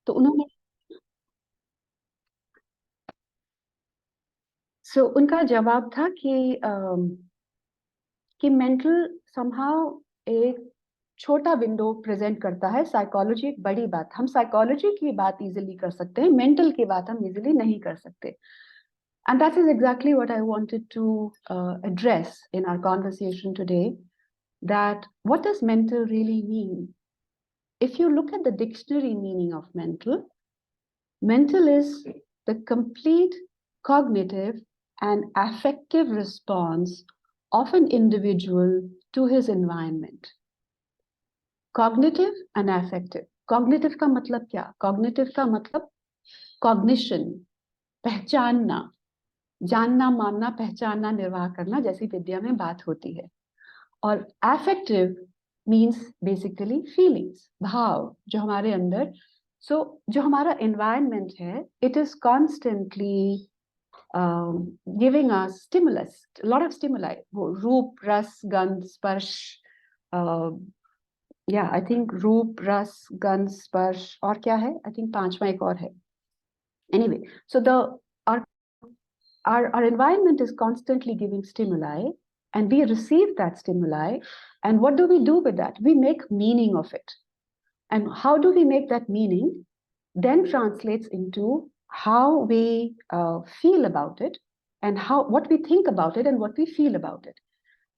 तो उन्होंने उनका जवाब था कि मेंटल समहाउ एक छोटा विंडो प्रेजेंट करता है। साइकोलॉजी एक बड़ी बात, हम साइकोलॉजी की बात इजीली कर सकते हैं, मेंटल की बात हम इजीली नहीं कर सकते। And that is exactly what I wanted to address in our conversation today, that what does mental really mean? If you look at the dictionary meaning of mental, mental is the complete cognitive and affective response of an individual to his environment. Cognitive and affective. Cognitive का मतलब क्या? Cognitive का मतलब cognition, पहचानना, जानना, मानना, पहचानना, निर्वाह करना, जैसी विद्या में बात होती है। और affective means basically feelings, भाव जो हमारे अंदर, जो हमारा environment है, it is constantly giving us stimulus, a lot of stimuli, वो रूप, रस, गंध, स्पर्श, I think रूप, रस, गंध, स्पर्श, और क्या है? I think पांचवा एक और है। Anyway, so our environment is constantly giving stimuli, and we receive that stimuli, and what do we do with that? We make meaning of it. And how do we make that meaning? Then translates into how we feel about it, and what we think about it and what we feel about it.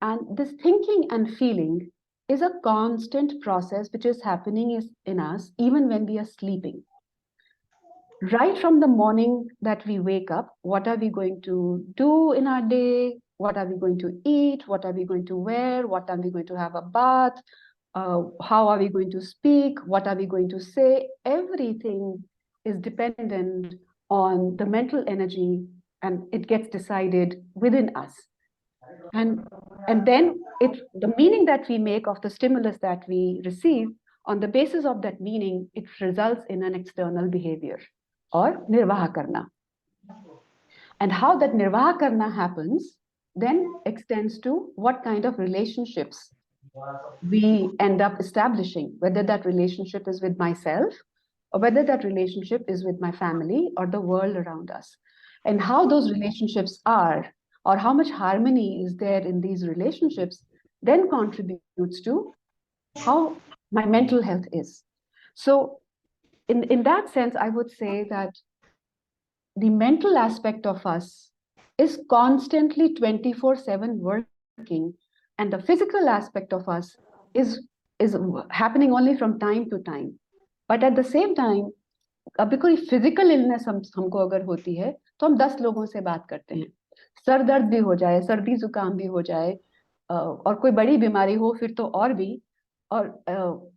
And this thinking and feeling is a constant process which is happening in us even when we are sleeping. Right from the morning that we wake up, what are we going to do in our day? What are we going to eat? What are we going to wear? What are we going to have a bath? How are we going to speak? What are we going to say? Everything is dependent on the mental energy, and it gets decided within us. And then the meaning that we make of the stimulus that we receive, on the basis of that meaning, it results in an external behavior or nirvaha karna. And how that nirvaha karna happens then extends to what kind of relationships we end up establishing, whether that relationship is with myself or whether that relationship is with my family or the world around us. And how those relationships are, or how much harmony is there in these relationships, then contributes to how my mental health is. So in that sense, I would say that the mental aspect of us is constantly 24/7 working, and the physical aspect of us is happening only from time to time. But at the same time, अभी कोई physical illness हमको अगर होती है तो हम 10 लोगों से बात करते हैं। सर दर्द भी हो जाए, सर्दी जुकाम भी हो जाए, और कोई बड़ी बीमारी हो फिर तो और भी। और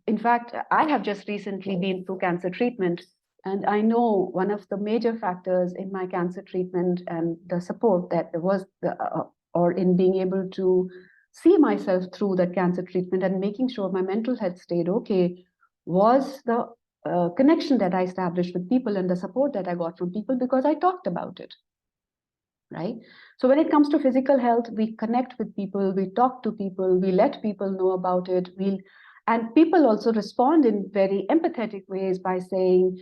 in fact I have just recently been through cancer treatment, and I know one of the major factors in my cancer treatment and the support that there was or in being able to see myself through that cancer treatment and making sure my mental health stayed okay was the connection that I established with people and the support that I got from people because I talked about it, right? So when it comes to physical health, we connect with people, we talk to people, we let people know about it, and people also respond in very empathetic ways by saying,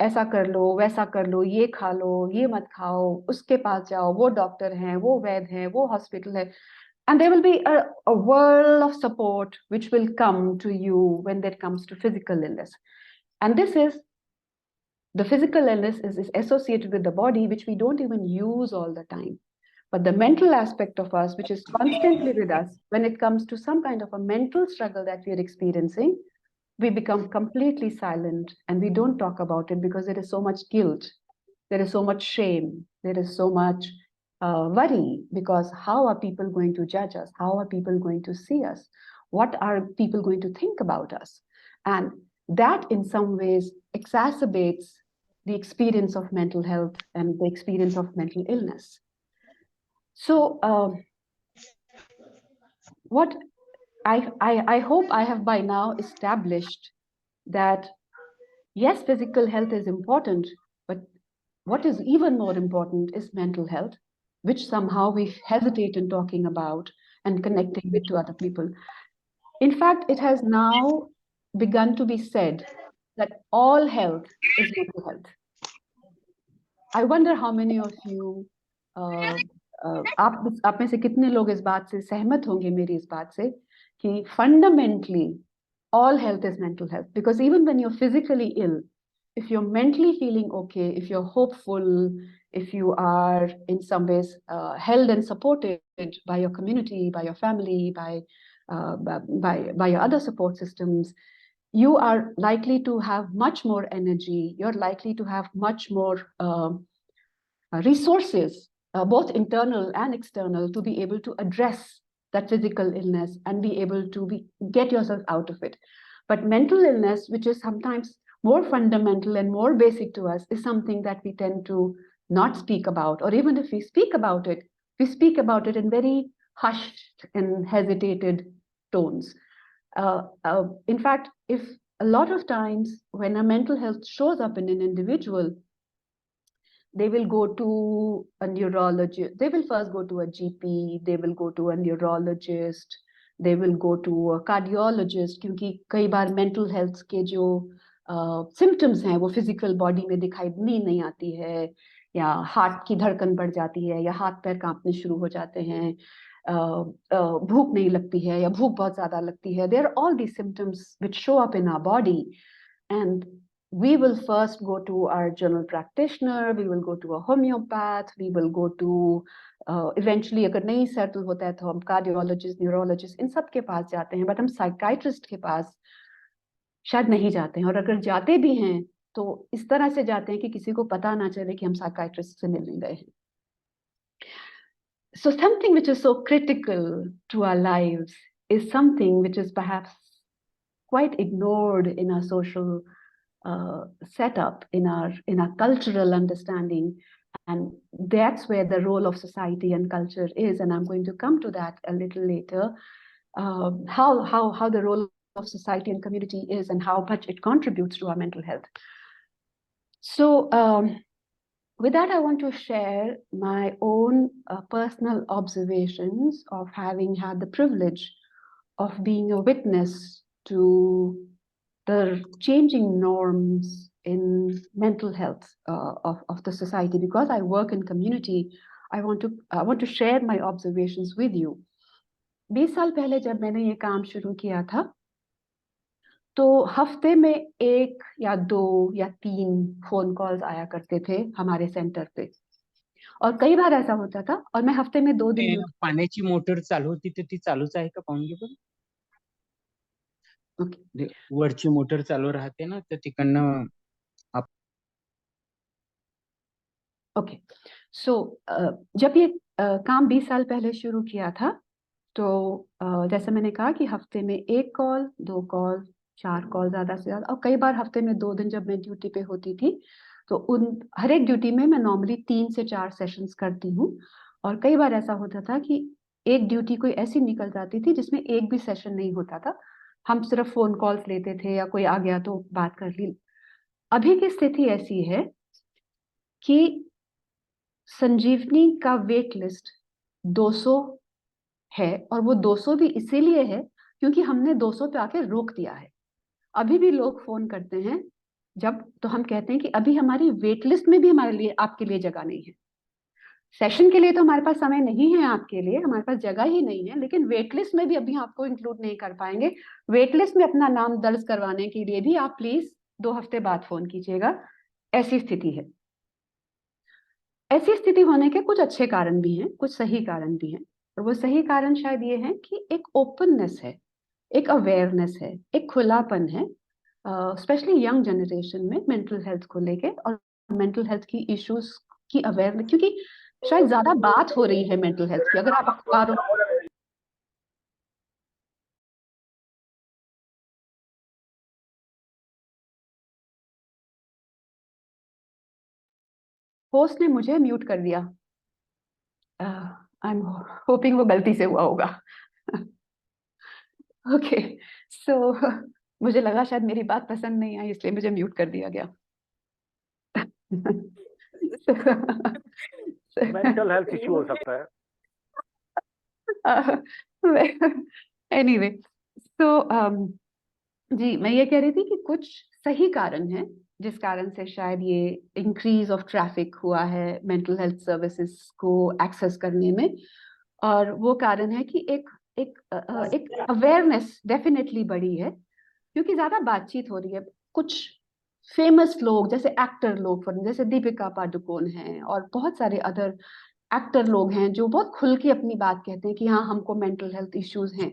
ऐसा कर लो, वैसा कर लो, ये खा लो, ये मत खाओ, उसके पास जाओ, वो डॉक्टर हैं, वो वैद्य हैं, वो हॉस्पिटल है. And there will be a world of support which will come to you when it comes to physical illness. And the physical illness is associated with the body, which we don't even use all the time. But the mental aspect of us, which is constantly with us, when it comes to some kind of a mental struggle that we are experiencing, we become completely silent and we don't talk about it because there is so much guilt, there is so much shame, there is so much worry, because how are people going to judge us? How are people going to see us? What are people going to think about us? And that in some ways exacerbates the experience of mental health and the experience of mental illness. So what I hope I have by now established that yes, physical health is important, but what is even more important is mental health, which somehow we hesitate in talking about and connecting with to other people. In fact, it has now begun to be said that all health is mental health. I wonder how many of you, आप में से कितने लोग इस बात से सहमत होंगे मेरी इस बात से कि fundamentally all health is mental health, because even when you're physically ill, if you're mentally feeling okay, if you're hopeful, if you are in some ways held and supported by your community, by your family, by your other support systems, you are likely to have much more energy. You're likely to have much more resources, both internal and external, to be able to address that physical illness and be able to get yourself out of it. But mental illness, which is sometimes more fundamental and more basic to us, is something that we tend to not speak about. Or even if we speak about it, we speak about it in very hushed and hesitated tones. In fact, if a lot of times when a mental health shows up in an individual, they will go to a neurologist. They will first go to a GP. They will go to a neurologist. They will go to a cardiologist, क्योंकि कई बार mental health के जो symptoms हैं वो physical body में दिखाई नहीं आती है, या हार्ट की धड़कन बढ़ जाती है, या हाथ पैर कांपने शुरू हो जाते हैं, भूख नहीं लगती है, या भूख बहुत ज्यादा लगती है. There are all these symptoms which show up in our body, and we will first go to our general practitioner, we will go to a homeopath, we will go to eventually अगर नहीं settle होता है तो हम cardiologist, neurologist, इन सब के पास जाते हैं, बट हम साइकाइट्रिस्ट के पास शायद नहीं जाते हैं, और अगर जाते भी हैं तो इस तरह से जाते हैं कि किसी को पता ना चले कि हम साइकाइट्रिस्ट से मिलने गए हैं. So something which is so critical to our lives is something which is perhaps quite ignored in our social setup, in our cultural understanding, and that's where the role of society and culture is. And I'm going to come to that a little later. How the role of society and community is, and how much it contributes to our mental health. So with that, I want to share my own personal observations of having had the privilege of being a witness to the changing norms in mental health of the society. Because I work in community, I want to share my observations with you. 20 साल पहले जब मैंने ये काम शुरू किया था, तो हफ्ते में 1 या 2 या 3 फोन कॉल्स आया करते थे हमारे सेंटर पे, और कई बार ऐसा होता था, और मैं हफ्ते में 2 दिन पाण्याची मोटर चालू होती तर ती चालूच आहे का पाहून घे बरं. ओके, वरची मोटर चालू राहते ना, तर तिकडनं ओके. सो जब ये काम 20 साल पहले शुरू किया था, तो जैसे मैंने कहा कि हफ्ते में 1 कॉल, 2 कॉल, 4 कॉल ज्यादा से ज्यादा, और कई बार हफ्ते में 2 दिन जब मैं ड्यूटी पे होती थी, तो उन हर एक ड्यूटी में मैं नॉर्मली 3 से 4 सेशंस करती हूँ. और कई बार ऐसा होता था कि एक ड्यूटी कोई ऐसी निकल जाती थी जिसमें एक भी सेशन नहीं होता था, हम सिर्फ फोन कॉल्स लेते थे, या कोई आ गया तो बात कर ली. अभी की स्थिति ऐसी है कि संजीवनी का वेट लिस्ट 200 है, और वो 200 भी इसीलिए है क्योंकि हमने 200 पे आके रोक दिया है. अभी भी लोग फोन करते हैं जब, तो हम कहते हैं कि अभी हमारी वेट लिस्ट में भी हमारे लिए, आपके लिए जगह नहीं है. सेशन के लिए तो हमारे पास समय नहीं है, आपके लिए हमारे पास जगह ही नहीं है, लेकिन वेट लिस्ट में भी अभी आपको इंक्लूड नहीं कर पाएंगे. वेट लिस्ट में अपना नाम दर्ज करवाने के लिए भी आप प्लीज 2 हफ्ते बाद फोन कीजिएगा. ऐसी स्थिति है. ऐसी स्थिति होने के कुछ अच्छे कारण भी हैं, कुछ सही कारण भी हैं, और वो सही कारण शायद ये है कि एक ओपननेस है, एक अवेयरनेस है, एक खुलापन है, स्पेशली यंग जनरेशन में मेंटल हेल्थ को लेके, और मेंटल हेल्थ की इश्यूज की अवेयरनेस, क्योंकि शायद ज्यादा बात हो रही है मेंटल हेल्थ की. अगर आप अखबारों, होस्ट ने मुझे म्यूट कर दिया. आई एम होपिंग वो गलती से हुआ होगा. ओके, सो मुझे लगा शायद मेरी बात पसंद नहीं आई, इसलिए मुझे म्यूट कर दिया गया. मेंटल हेल्थ इश्यू हो सकता है. एनीवे, सो जी मैं ये कह रही थी कि कुछ सही कारण है जिस कारण से शायद ये इंक्रीज ऑफ ट्रैफिक हुआ है मेंटल हेल्थ सर्विसेज को एक्सेस करने में, और वो कारण है कि एक अवेयरनेस डेफिनेटली बढ़ी है क्योंकि ज्यादा बातचीत हो रही है। कुछ फेमस लोग जैसे एक्टर लोग, जैसे दीपिका पादुकोण हैं और बहुत सारे अदर एक्टर लोग हैं जो बहुत खुल के अपनी बात कहते हैं कि हाँ हमको मेंटल हेल्थ इश्यूज हैं।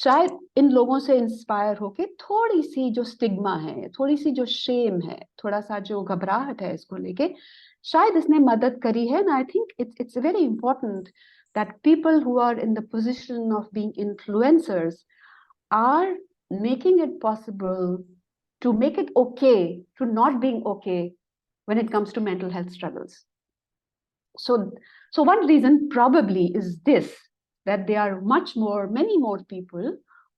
शायद इन लोगों से इंस्पायर होके थोड़ी सी जो स्टिग्मा है, थोड़ी सी जो शेम है, थोड़ा सा जो घबराहट है इसको लेके, शायद इसने मदद करी है। And I think it's very important that people who are in the position of being influencers are making it possible to make it okay to not being okay when it comes to mental health struggles. So one reason probably is this, that there are many more people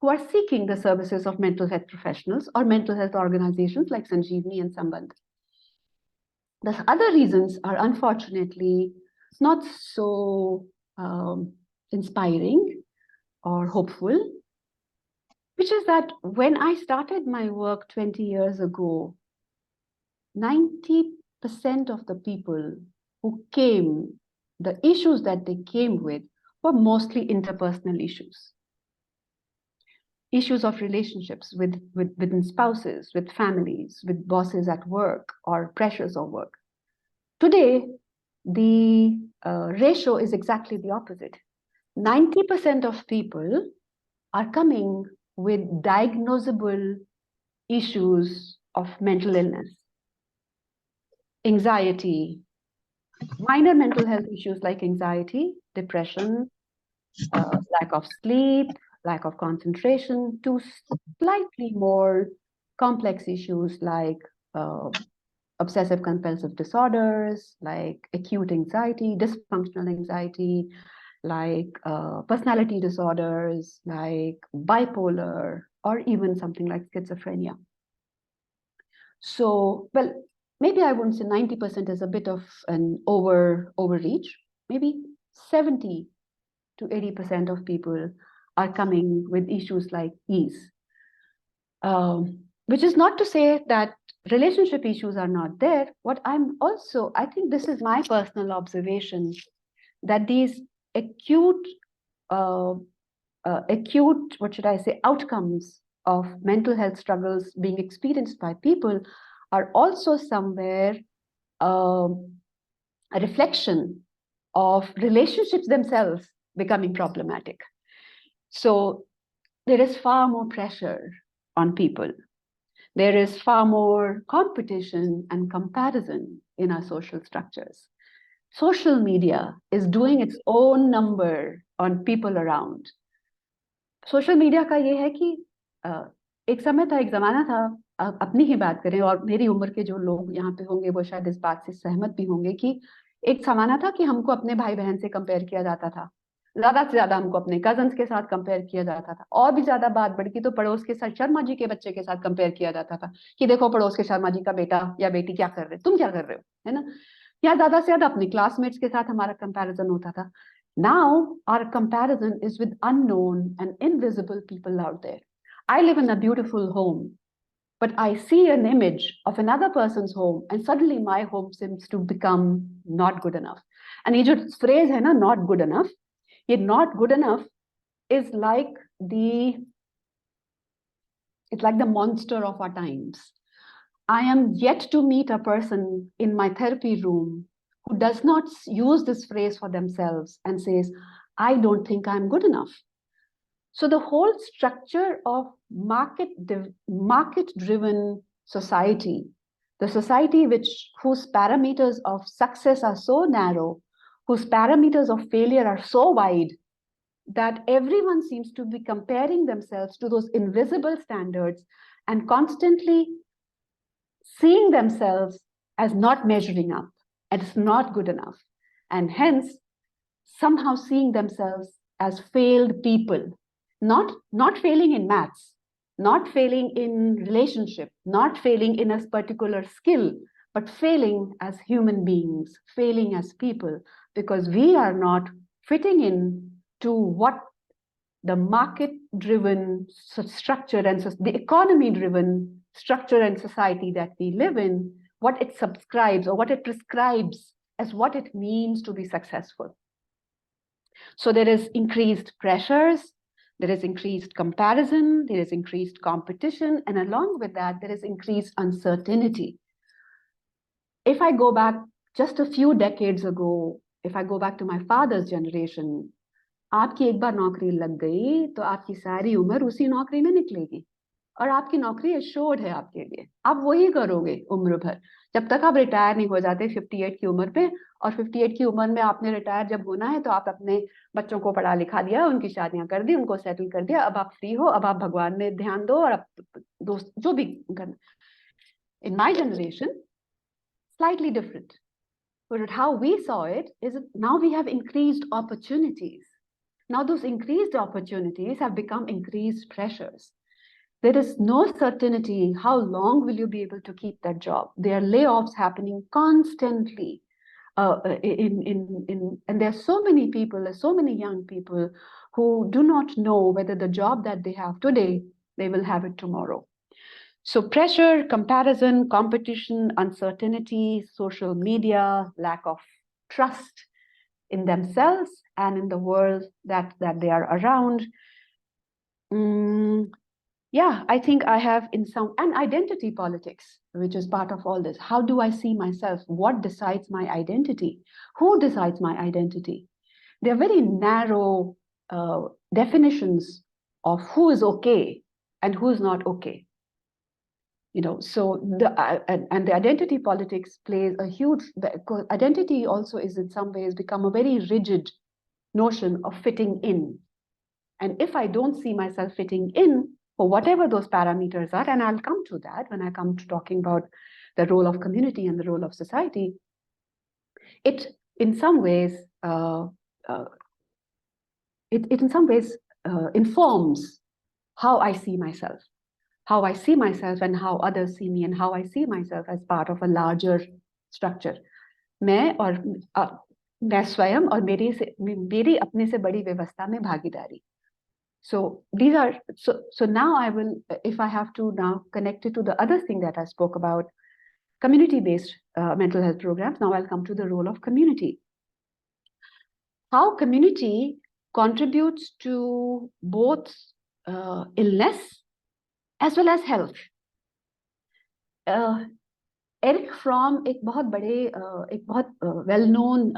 who are seeking the services of mental health professionals or mental health organizations like Sanjeevani and Sambandh. The other reasons are unfortunately not so inspiring or hopeful, which is that when I started my work 20 years ago, 90% of the people who came, the issues that they came with were mostly interpersonal issues. Issues of relationships within spouses, with families, with bosses at work, or pressures of work. Today, the ratio is exactly the opposite. 90% of people are coming with diagnosable issues of mental illness, anxiety, minor mental health issues like anxiety, depression, lack of sleep, lack of concentration, to slightly more complex issues like obsessive compulsive disorders, like acute anxiety, dysfunctional anxiety, like personality disorders, like bipolar, or even something like schizophrenia. So, well, maybe I wouldn't say 90% is a bit of an overreach. Maybe 70 to 80% of people are coming with issues like these. Which is not to say that relationship issues are not there. I think this is my personal observation, that these acute, what should I say, outcomes of mental health struggles being experienced by people are also somewhere a reflection of relationships themselves becoming problematic. So there is far more pressure on people. There is far more competition and comparison in our social structures. Social media is doing its own number on people around. Social media का ये है कि एक समय था, एक जमाना था, अपनी ही बात करें और मेरी उम्र के जो लोग यहाँ पे होंगे वो शायद इस बात से सहमत भी होंगे कि एक जमाना था कि हमको अपने भाई बहन से कंपेयर किया जाता था, ज्यादा से ज्यादा हमको अपने कजन्स के साथ कंपेयर किया जाता था, और भी ज्यादा बात बढ़ गई तो पड़ोस के साथ शर्मा जी के बच्चे के साथ कंपेयर किया जाता था कि देखो पड़ोस के शर्मा जी का बेटा या बेटी क्या कर रहे, तुम क्या कर रहे हो, है ना। या ज्यादा से ज्यादा अपने क्लासमेट्स के साथ हमारा कंपैरिजन होता था। Now our comparison is with unknown and invisible people out there. I live in a beautiful home, but I see an image of another person's home and suddenly my home seems to become not good enough. And ये जो phrase है ना, not good enough, ये not good enough is like it's like the monster of our times. I am yet to meet a person in my therapy room who does not use this phrase for themselves and says, I don't think I'm good enough. So the whole structure of market-driven society, the society whose parameters of success are so narrow, whose parameters of failure are so wide, that everyone seems to be comparing themselves to those invisible standards and constantly seeing themselves as not measuring up, and it's not good enough, and hence somehow seeing themselves as failed people, not failing in maths, not failing in relationship, not failing in a particular skill, but failing as human beings, failing as people, because we are not fitting in to what the market-driven structure and the economy-driven structure and society that we live in, what it subscribes or what it prescribes as what it means to be successful. So there is increased pressures, there is increased comparison, there is increased competition, and along with that, there is increased uncertainty. If I go back just a few decades ago, if I go back to my father's generation, आपकी एक बार नौकरी लग गई तो आपकी सारी उम्र उसी नौकरी में निकलेगी और आपकी नौकरी एश्योर्ड है आपके लिए, आप वही करोगे उम्र भर जब तक आप रिटायर नहीं हो जाते 58 की उम्र पे। और 58 की उम्र में आपने रिटायर जब होना है तो आप अपने बच्चों को पढ़ा लिखा दिया, उनकी शादियां कर दी, उनको सेटल कर दिया, अब आप फ्री हो, अब आप भगवान में ध्यान दो और अब दोस्त जो भी करना। In my generation slightly different, but how we saw it is now we have increased opportunities. Now those increased opportunities have become increased pressures. There is no certainty how long will you be able to keep that job. There are layoffs happening constantly. And there are so many people, so many young people who do not know whether the job that they have today, they will have it tomorrow. So pressure, comparison, competition, uncertainty, social media, lack of trust in themselves and in the world that they are around. Yeah, I think I have in some, and identity politics, which is part of all this. How do I see myself? What decides my identity? Who decides my identity? There are very narrow definitions of who is okay and who is not okay. So and the identity politics plays a huge, identity also is in some ways become a very rigid notion of fitting in. And if I don't see myself fitting in for whatever those parameters are, and I'll come to that when I come to talking about the role of community and the role of society, it in some ways, informs how I see myself. How I see myself and how others see me and how I see myself as part of a larger structure. मैं स्वयं और मेरी अपने से बड़ी व्यवस्था में भागीदारी. So these are, so now I will, if I have to now connect it to the other thing that I spoke about, community-based mental health programs, now I'll come to the role of community. How community contributes to both illness as well as health. Eric Fromm एक बहुत well-known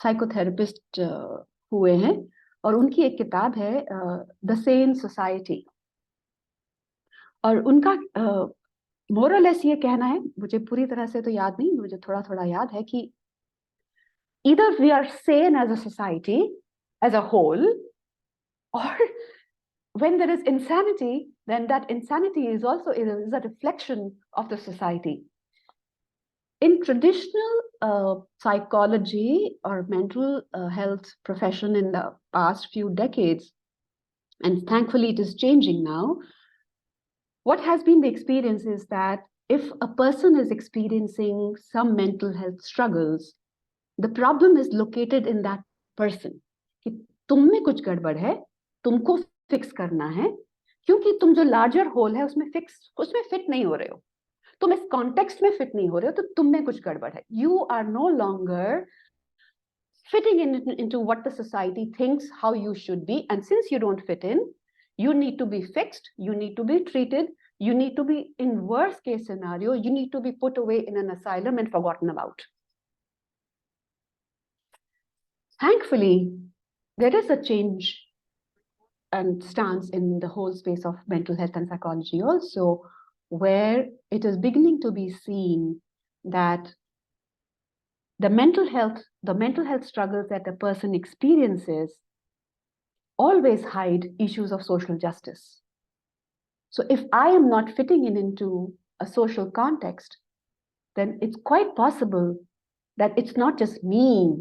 psychotherapist हुए हैं और उनकी एक किताब है The Sane Society. और उनका more or less ये कहना है, मुझे पूरी तरह से तो याद नहीं, मुझे थोड़ा याद है कि either we are sane as a society as a whole, or when there is insanity, then that insanity is also is a reflection of the society. In traditional psychology or mental health profession in the past few decades, and thankfully it is changing now, what has been the experience is that if a person is experiencing some mental health struggles, the problem is located in that person. कि तुम में कुछ गड़बड़ है, तुमको fix करना है, क्योंकि तुम जो लार्जर होल है उसमें फिट नहीं हो रहे हो, तुम इस कॉन्टेक्स्ट में फिट नहीं हो रहे हो, तो तुम में कुछ गड़बड़ है. You are no longer fitting into what the society thinks how you should be, and since you don't fit in, you need to be fixed, you need to be treated, you need to be, in worst case scenario, you need to be put away in an asylum and forgotten about. Thankfully, there is a change and stance in the whole space of mental health and psychology also, where it is beginning to be seen that the mental health struggles that a person experiences always hide issues of social justice. So if I am not fitting into a social context, then it's quite possible that it's not just me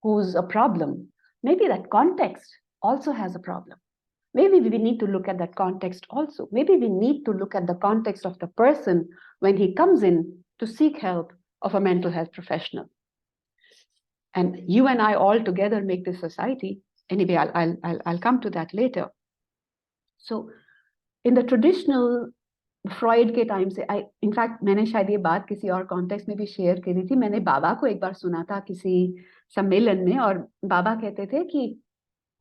who's a problem. Maybe that context also has a problem. Maybe we need to look at that context also. Maybe we need to look at the context of the person when he comes in to seek help of a mental health professional. And you and I all together make this society. Anyway, I'll come to that later. So in the traditional Freud के time से in fact मैंने शायद ये बात किसी और context में भी शेयर करी थी। मैंने बाबा को एक बार सुना था किसी सम्मेलन में, और बाबा कहते थे कि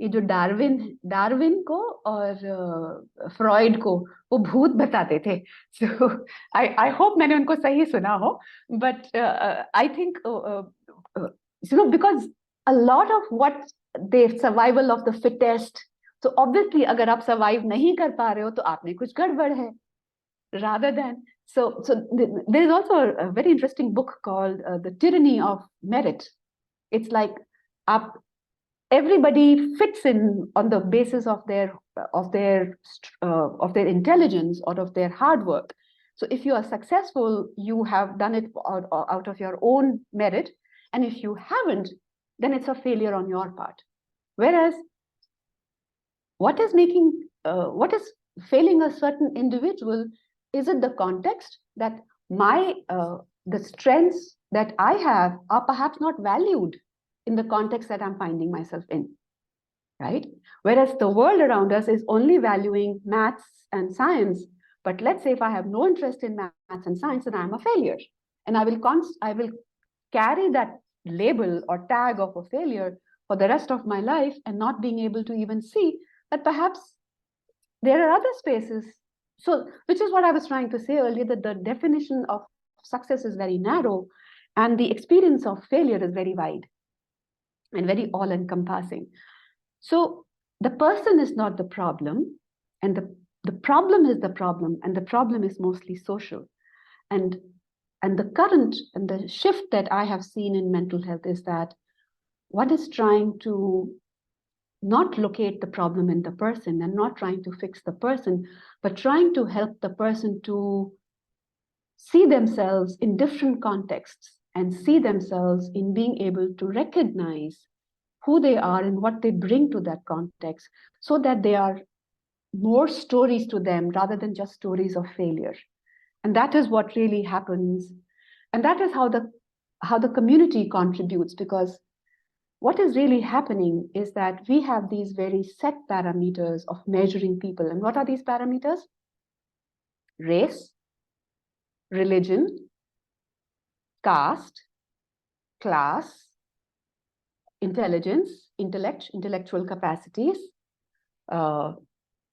ये जो डार्विन को और फ्रॉइड को वो भूत बताते थे। सो आई होप मैंने उनको सही सुना हो, but I think because a lot of what the survival of the fittest, तो ऑब्वियसली अगर आप सर्वाइव नहीं कर पा रहे हो तो आप में कुछ गड़बड़ है, rather than there is also a very interesting book called The Tyranny of Merit. It's like everybody fits in on the basis of their intelligence or of their hard work. So if you are successful, you have done it out of your own merit, and if you haven't, then it's a failure on your part. Whereas what is failing a certain individual? Is it the context that the strengths that I have are perhaps not valued in the context that I'm finding myself in, right? Whereas the world around us is only valuing maths and science, but let's say if I have no interest in maths and science, then I'm a failure, and I will carry that label or tag of a failure for the rest of my life, and not being able to even see that perhaps there are other spaces. So, which is what I was trying to say earlier, that the definition of success is very narrow, and the experience of failure is very wide and very all-encompassing. So the person is not the problem, and the problem is the problem, and the problem is mostly social. And the current and the shift that I have seen in mental health is that one is trying to not locate the problem in the person and not trying to fix the person, but trying to help the person to see themselves in different contexts and see themselves in being able to recognize who they are and what they bring to that context, so that they are more stories to them rather than just stories of failure. And that is what really happens. And that is how the community contributes, because what is really happening is that we have these very set parameters of measuring people. And what are these parameters? Race, religion, caste, class, intelligence, intellectual capacities,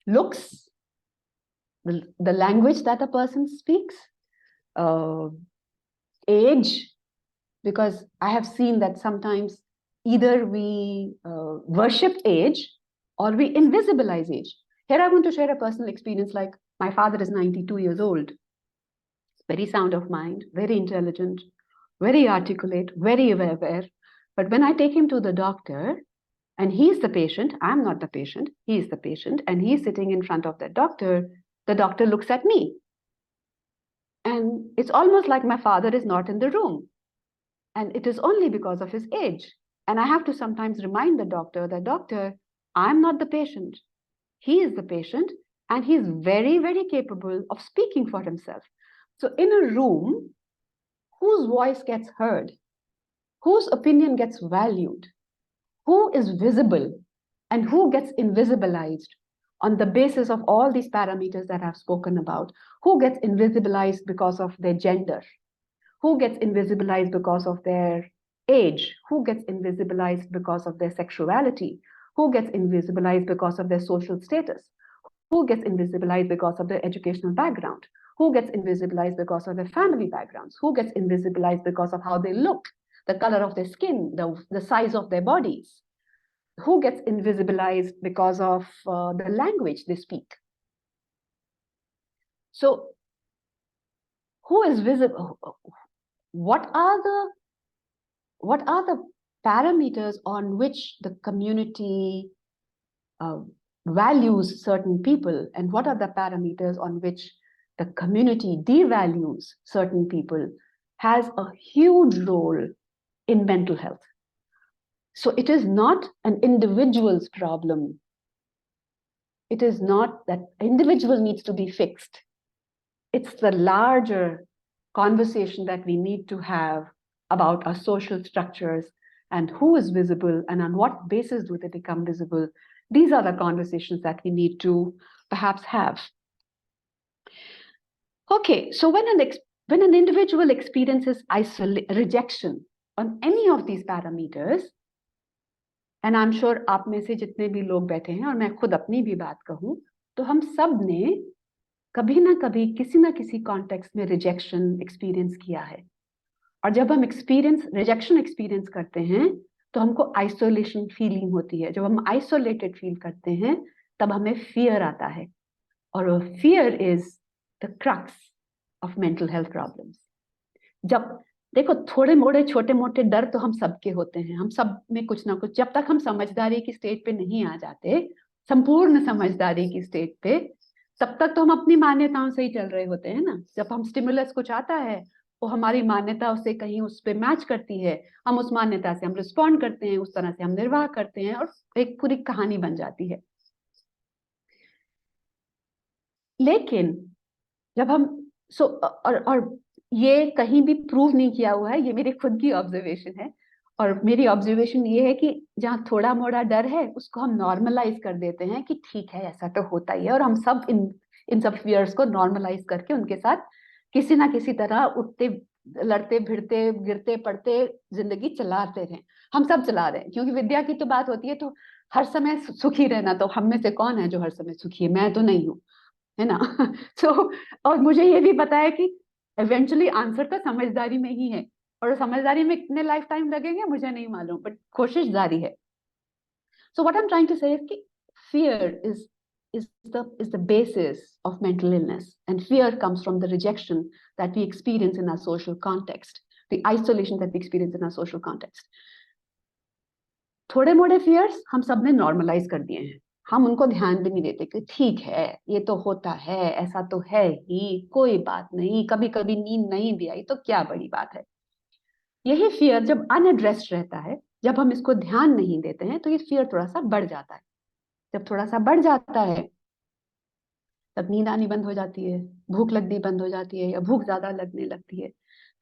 looks, the language that a person speaks, age, because I have seen that sometimes either we worship age or we invisibilize age. Here I want to share a personal experience. Like, my father is 92 years old, very sound of mind, very intelligent, very articulate, very aware. But when I take him to the doctor, and he's the patient, I'm not the patient, he's the patient, and he's sitting in front of the doctor looks at me. And it's almost like my father is not in the room. And it is only because of his age. And I have to sometimes remind the doctor, I'm not the patient. He is the patient, and he's very, very capable of speaking for himself. So in a room, whose voice gets heard, whose opinion gets valued, who is visible, and who gets invisibilized on the basis of all these parameters that I've spoken about, who gets invisibilized because of their gender, who gets invisibilized because of their age, who gets invisibilized because of their sexuality, who gets invisibilized because of their social status, who gets invisibilized because of their educational background, who gets invisibilized because of their family backgrounds, who gets invisibilized because of how they look, the color of their skin, the size of their bodies, who gets invisibilized because of the language they speak. So who is visible? What are the parameters on which the community values certain people, and what are the parameters on which the community devalues certain people, has a huge role in mental health. So it is not an individual's problem. It is not that individual needs to be fixed. It's the larger conversation that we need to have about our social structures and who is visible and on what basis do they become visible. These are the conversations that we need to perhaps have. Okay, so when an individual experiences rejection on any of these parameters, and I'm sure आप में से जितने भी लोग बैठे हैं और मैं खुद अपनी भी बात कहूं, तो हम सब ने कभी ना कभी किसी ना किसी कॉन्टेक्स्ट में रिजेक्शन एक्सपीरियंस किया है। और जब हम रिजेक्शन एक्सपीरियंस करते हैं तो हमको आइसोलेशन फीलिंग होती है। जब हम आइसोलेटेड फील करते हैं तब हमें फियर आता है, और fear is the crux of mental health problems. जब देखो, थोड़े मोड़े छोटे मोटे डर तो हम सबके होते हैं, हम सब में कुछ ना कुछ, जब तक हम समझदारी की स्टेज पे नहीं आ जाते, संपूर्ण समझदारी की स्टेज पे, तब तक तो हम अपनी मान्यताओं से ही चल रहे होते हैं ना। जब हम स्टिमुलस कुछ आता है वो हमारी मान्यता उससे कहीं उस पे मैच करती है, हम उस मान्यता से हम रिस्पॉन्ड करते हैं, उस तरह से हम निर्वाह करते हैं और एक पूरी कहानी बन जाती है। लेकिन जब हम और ये कहीं भी प्रूव नहीं किया हुआ है, ये मेरी खुद की ऑब्जर्वेशन है। और मेरी ऑब्जर्वेशन ये है कि जहाँ थोड़ा मोड़ा डर है उसको हम नॉर्मलाइज कर देते हैं कि ठीक है, ऐसा तो होता ही है, और हम सब इन सब फियर्स को नॉर्मलाइज करके उनके साथ किसी ना किसी तरह उठते, लड़ते, भिड़ते, गिरते पड़ते जिंदगी चलाते रहे। हम सब चला रहे हैं, क्योंकि विद्या की तो बात होती है तो हर समय सुखी रहना, तो हम में से कौन है जो हर समय सुखी है? मैं तो नहीं हूँ, है ना। तो और मुझे ये भी पता है कि इवेंचुअली आंसर तो समझदारी में ही है, और समझदारी में कितने लाइफ टाइम लगेंगे मुझे नहीं मालूम, बट कोशिश जारी है। So what I am trying to say is कि fear is the basis of mental illness, and fear comes from the rejection that we experience in our social context, the isolation that we experience in our social context. थोड़े मोड़े fears हम सब ने normalise कर दिए हैं, हम उनको ध्यान भी नहीं देते कि ठीक है, ये तो होता है, ऐसा तो है ही, कोई बात नहीं, कभी कभी नींद नहीं भी आई तो क्या बड़ी बात है। यही फियर जब अनएड्रेस्ड रहता है, जब हम इसको ध्यान नहीं देते हैं, तो ये फियर थोड़ा सा बढ़ जाता है। जब थोड़ा सा बढ़ जाता है तब नींद आनी बंद हो जाती है, भूख लगनी बंद हो जाती है, या भूख ज्यादा लगने लगती है।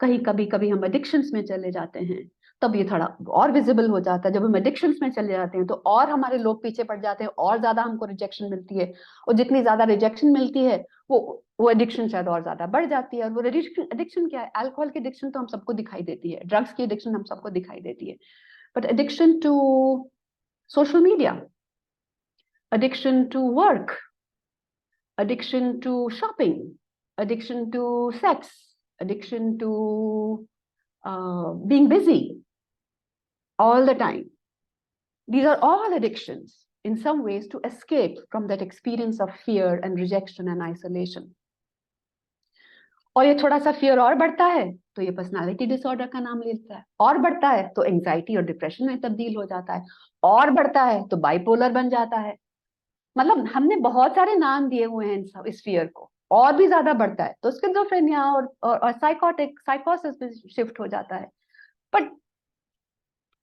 कहीं कभी कभी हम एडिक्शंस में चले जाते हैं, तब ये थोड़ा और विजिबल हो जाता है। जब हम एडिक्शंस में चले जाते हैं तो और हमारे लोग पीछे पड़ जाते हैं, और ज्यादा हमको रिजेक्शन मिलती है, और जितनी ज्यादा रिजेक्शन मिलती है वो एडिक्शन शायद और ज्यादा बढ़ जाती है। और वो एडिक्शन क्या है? अल्कोहल की एडिक्शन तो हम सबको दिखाई देती है, ड्रग्स की एडिक्शन हम सबको दिखाई देती है, but addiction to social media, addiction to work, addiction to shopping, addiction to sex, addiction to being busy all the time. These are all addictions in some ways to escape from that experience of fear and rejection and isolation. और ये थोड़ा सा fear और बढ़ता है तो ये personality disorder का नाम लेता है, और बढ़ता है तो एंजाइटी और डिप्रेशन में तब्दील हो जाता है, और बढ़ता है तो बाइपोलर बन जाता है। मतलब हमने बहुत सारे नाम दिए हुए हैं इस फियर को, और भी ज्यादा बढ़ता है तो स्किज़ोफ्रेनिया और साइकोसिस में शिफ्ट हो जाता है। बट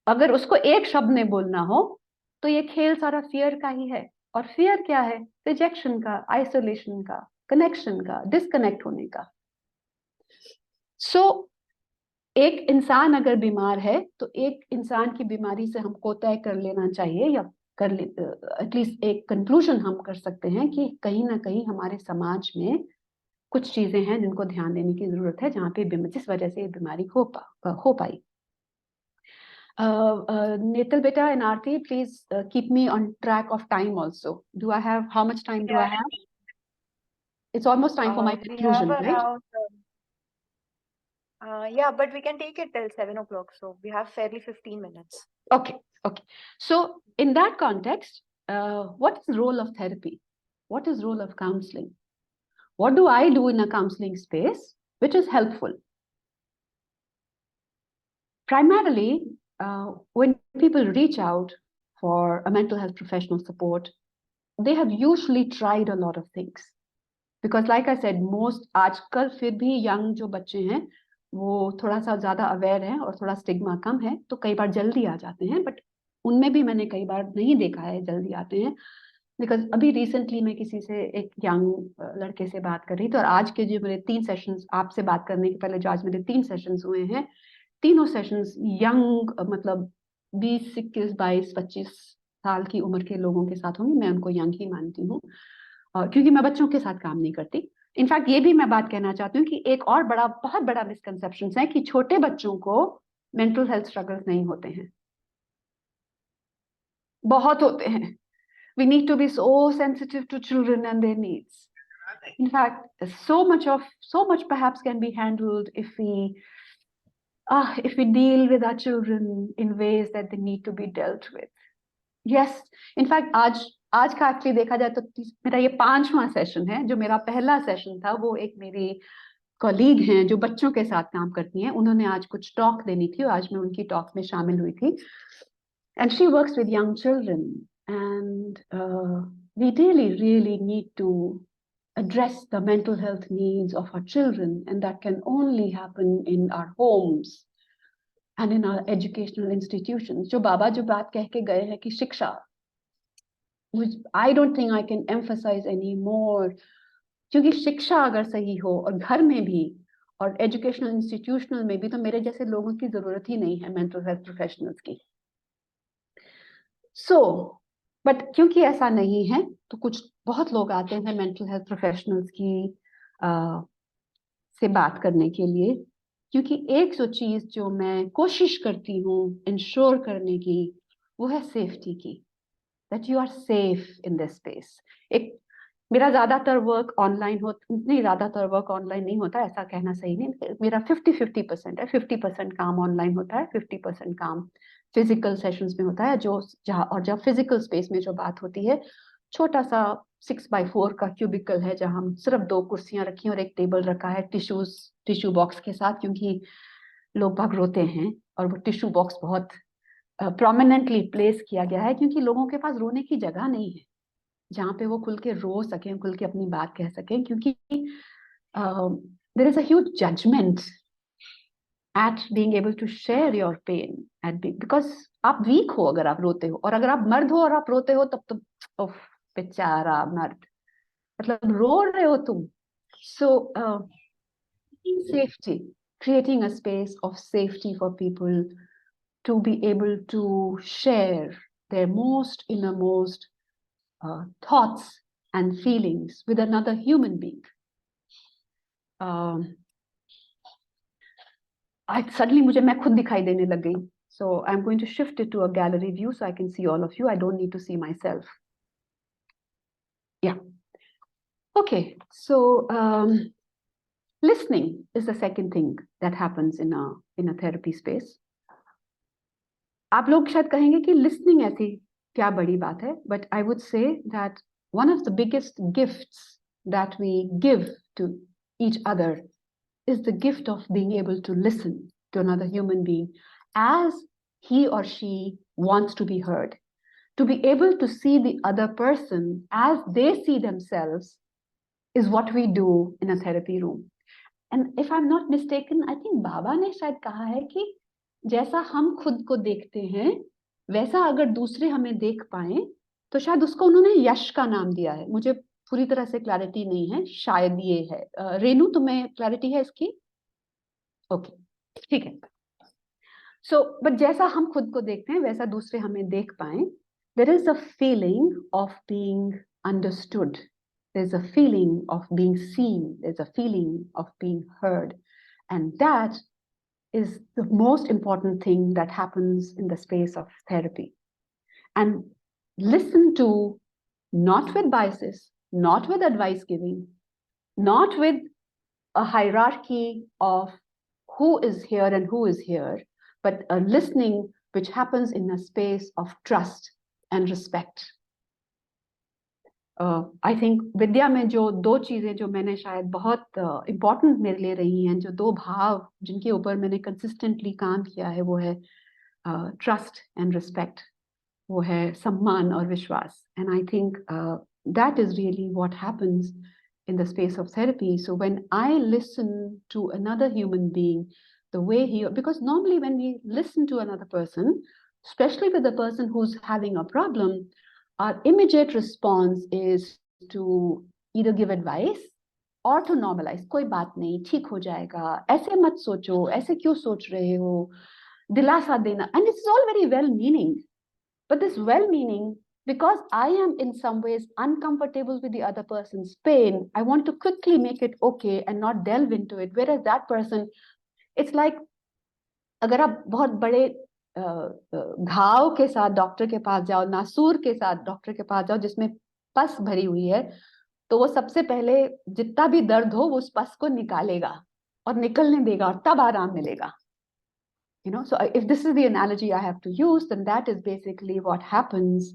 अगर उसको एक शब्द में बोलना हो तो ये खेल सारा फियर का ही है। और फियर क्या है? रिजेक्शन का, आइसोलेशन का, कनेक्शन का, डिस्कनेक्ट होने का। सो एक इंसान अगर बीमार है तो एक इंसान की बीमारी से हमको तय कर लेना चाहिए, या कर ले एटलीस्ट एक कंक्लूजन हम कर सकते हैं कि कहीं ना कहीं हमारे समाज में कुछ चीजें हैं जिनको ध्यान देने की जरूरत है, जहाँ पे जिस वजह से ये बीमारी हो पाई। Netal beta and Aarti, please keep me on track of time also. Do I have, how much time do I have? It's almost time for my We conclusion, have right? around, yeah, but we can take it till 7 o'clock. So we have fairly 15 minutes. Okay, okay. So in that context, what is the role of therapy? What is the role of counseling? What do I do in a counseling space which is helpful? Primarily, when people reach out for a mental health professional support, they have usually tried a lot of things. Because like I said, most आजकल फिर भी young जो बच्चे हैं वो थोड़ा सा ज़्यादा aware हैं और थोड़ा stigma कम है, तो कई बार जल्दी आ जाते हैं, but उनमें भी मैंने कई बार नहीं देखा है जल्दी आते हैं। बिकॉज अभी रिसेंटली मैं किसी से, एक यंग लड़के से बात कर रही थी, और आज के जो मेरे 3 सेशंस, आपसे बात करने के पहले जो आज मेरे 3 सेशंस हुए हैं, तीनों सेशंस यंग, मतलब 20, 21, 22, 25 साल की उम्र के लोगों के साथ होंगे। मैं उनको यंग ही मानती हूँ क्योंकि मैं बच्चों के साथ काम नहीं करती। इनफैक्ट ये भी मैं बात कहना चाहती हूँ कि एक और बहुत बड़ा मिसकंसेप्शन है कि छोटे बच्चों को मेंटल हेल्थ स्ट्रगल्स नहीं होते हैं। बहुत होते हैं। We need to be so sensitive to children and their needs. In fact, so much perhaps can be handled if we deal with our children in ways that they need to be dealt with. Yes, in fact, आज का actually देखा जाए तो मेरा ये 5वां session है। जो मेरा पहला सेशन था वो एक मेरी कॉलीग हैं जो बच्चों के साथ काम करती हैं, उन्होंने आज कुछ टॉक देनी थी और आज मैं उनकी टॉक में शामिल हुई थी। And she works with young children, and we really need to address the mental health needs of our children, and that can only happen in our homes and in our educational institutions. जो बाबा जो बात कह के गए हैं कि शिक्षा, which I don't think I can emphasize any more, क्योंकि शिक्षा अगर सही हो और घर में भी और एजुकेशनल इंस्टीट्यूशनल में भी, तो मेरे जैसे लोगों की जरूरत ही नहीं है मेंटल हेल्थ प्रोफेशनल्स की। बट क्योंकि ऐसा नहीं है तो कुछ बहुत लोग आते हैं मेंटल हेल्थ प्रोफेशनल्स की से बात करने के लिए, क्योंकि एक जो चीज जो मैं कोशिश करती हूँ इंश्योर करने की वो है सेफ्टी की, that you are safe in this space. एक मेरा ज्यादातर वर्क ऑनलाइन नहीं, ज्यादातर वर्क ऑनलाइन नहीं होता, ऐसा कहना सही नहीं, मेरा 50-50% है। 50% काम ऑनलाइन होता है, 50% काम फिजिकल सेशंस में होता है। जब फिजिकल स्पेस में जो बात होती है, छोटा सा 6x4 का क्यूबिकल है जहां हम सिर्फ 2 कुर्सियां रखी और एक टेबल रखा है टिश्यू बॉक्स के साथ, क्योंकि लोग भाग रोते हैं और वो टिश्यू बॉक्स बहुत प्रोमिनेंटली प्लेस किया गया है, क्योंकि लोगों के पास रोने की जगह नहीं है जहाँ पे वो खुल के रो सकें, खुल के अपनी बात कह सकें, क्योंकि there is a huge judgment at being able to share your pain because आप वीक हो अगर आप रोते हो, और अगर आप मर्द हो और आप रोते हो तब तो उफ, बेचारा मर्द, मतलब रो रहे हो तुम। So safety, creating a space of safety for people to be able to share their most innermost thoughts and feelings with another human being. Suddenly मैं खुद दिखाई देने लग गई. So I'm going to shift it to a gallery view so I can see all of you. I don't need to see myself. Yeah. Okay. So listening is the second thing that happens in a therapy space. आप लोग शायद कहेंगे कि listening ऐसी क्या बड़ी बात है, but I would say that one of the biggest gifts that we give to each other is the gift of being able to listen to another human being as he or she wants to be heard, to be able to see the other person as they see themselves is what we do in a therapy room. And if I'm not mistaken, I think बाबा ने शायद कहा है कि जैसा हम खुद को देखते हैं वैसा अगर दूसरे हमें देख पाए तो शायद उसको उन्होंने यश का नाम दिया है। मुझे पूरी तरह से क्लैरिटी नहीं है, शायद ये है। रेनू, तुम्हें क्लैरिटी है इसकी? ओके, ठीक है। सो बट जैसा हम खुद को देखते हैं वैसा दूसरे हमें देख पाए, there is a feeling of being understood, there is a feeling of being seen, there is a feeling of being heard, and that is the most important thing that happens in the space of therapy. And listen to, not with biases, not with advice giving, not with a hierarchy of who is here and who is here, but a listening which happens in a space of trust and respect. I think विद्या में जो 2 चीजें जो मैंने शायद बहुत important मेरे लिए रही हैं, जो 2 भाव जिनके ऊपर मैंने कंसिस्टेंटली काम किया है, वो है ट्रस्ट एंड रिस्पेक्ट, वो है सम्मान और विश्वास. And I think that is really what happens in the space of therapy. So when I listen to another human being, the way because normally when we listen to another person, especially with the person who's having a problem, our immediate response is to either give advice or to normalize. कोई बात नहीं, ठीक हो जाएगा, ऐसे मत सोचो, ऐसे क्यों सोच रहे हो, दिलासा देना. And it's all very well meaning, but this well meaning because I am in some ways uncomfortable with the other person's pain, I want to quickly make it okay and not delve into it. Whereas that person, it's like, अगर आप बहुत बड़े घाव के साथ doctor के पास जाओ, नासूर के साथ डॉक्टर के पास जाओ जिसमें पस भरी हुई है, तो वो सबसे पहले जितना भी दर्द हो वो उस पस को निकालेगा और निकलने देगा और तब आराम मिलेगा. So if this is the analogy I have to use, then that is basically what happens.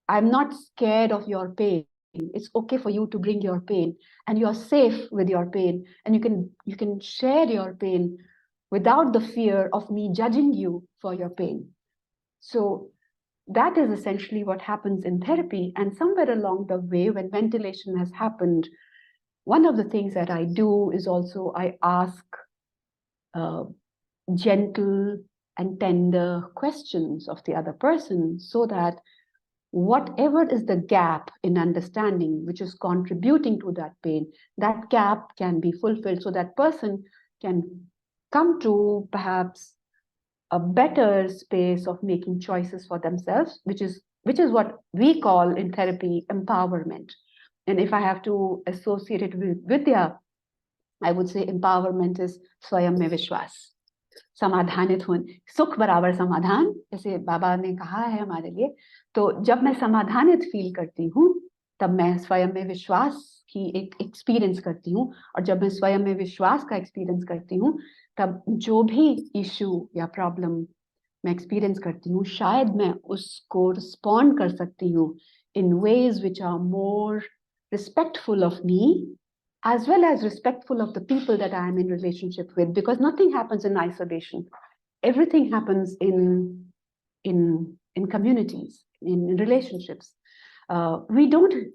I'm not scared of your pain. It's okay for you to bring your pain, and you're safe with your pain, and you can share your pain without the fear of me judging you for your pain. So that is essentially what happens in therapy. And somewhere along the way, when ventilation has happened, one of the things that I do is also I ask gentle and tender questions of the other person, so that whatever is the gap in understanding which is contributing to that pain, that gap can be fulfilled, so that person can come to perhaps a better space of making choices for themselves, which is what we call in therapy empowerment. And if I have to associate it with Vidya, I would say empowerment is स्वयं में विश्वास, समाधानित होने, सुख बराबर समाधान, जैसे बाबा ने कहा है हमारे लिए. तो जब मैं समाधानित फील करती हूँ, तब मैं स्वयं में विश्वास की एक एक्सपीरियंस करती हूँ. और जब मैं स्वयं में विश्वास का एक्सपीरियंस करती हूँ, तब जो भी इशू या प्रॉब्लम मैं एक्सपीरियंस करती हूँ, शायद मैं उसको रिस्पॉन्ड कर सकती हूँ in ways which are more respectful of me, as well as respectful of the people that I am in relationship with, because nothing happens in isolation. Everything happens in communities, in relationships. We don't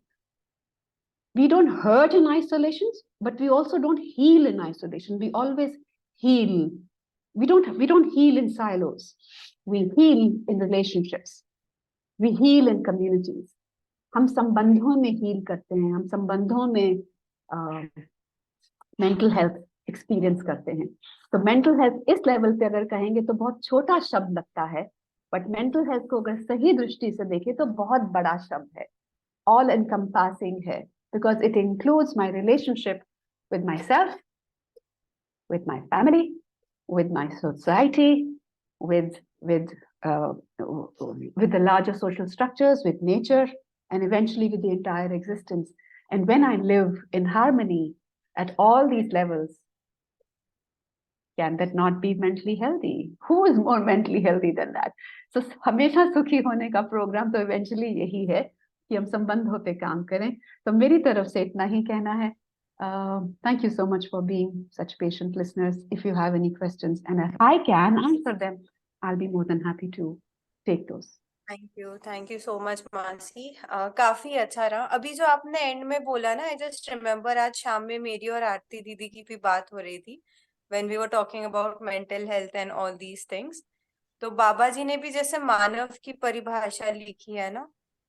hurt in isolations, but we also don't heal in isolation. We always heal. We don't heal in silos. We heal in relationships. We heal in communities. हम संबंधों में heal करते हैं, हम संबंधों में mental health experience करते हैं. तो मेंटल हेल्थ इस लेवल पे अगर कहेंगे तो बहुत छोटा शब्द लगता है, बट मेंटल हेल्थ को अगर सही दृष्टि से देखें तो बहुत बड़ा शब्द है, ऑल एनकम्पासिंग है, because it includes my relationship with myself, with my family, with my society, with the larger social structures, with nature, and eventually with the entire existence. And when I live in harmony at all these levels, can that not be mentally healthy? Who is more mentally healthy than that? So हमेशा सुखी होने का programme तो eventually यही है कि हम संबंधों पे काम करें. तो मेरी तरफ से इतना ही कहना है. Thank you so much for being such patient listeners. If you have any questions and if I can answer them, I'll be more than happy to take those. Thank you so much मासी. काफी अच्छा रहा. अभी जो आपने and में बोला ना, आई जस्ट रिमेम्बर आज शाम में मेरी और आरती दीदी की भी बात हो रही थी when we were talking about mental health and all these things. तो बाबा जी ने भी जैसे मानव की परिभाषा लिखी है ना,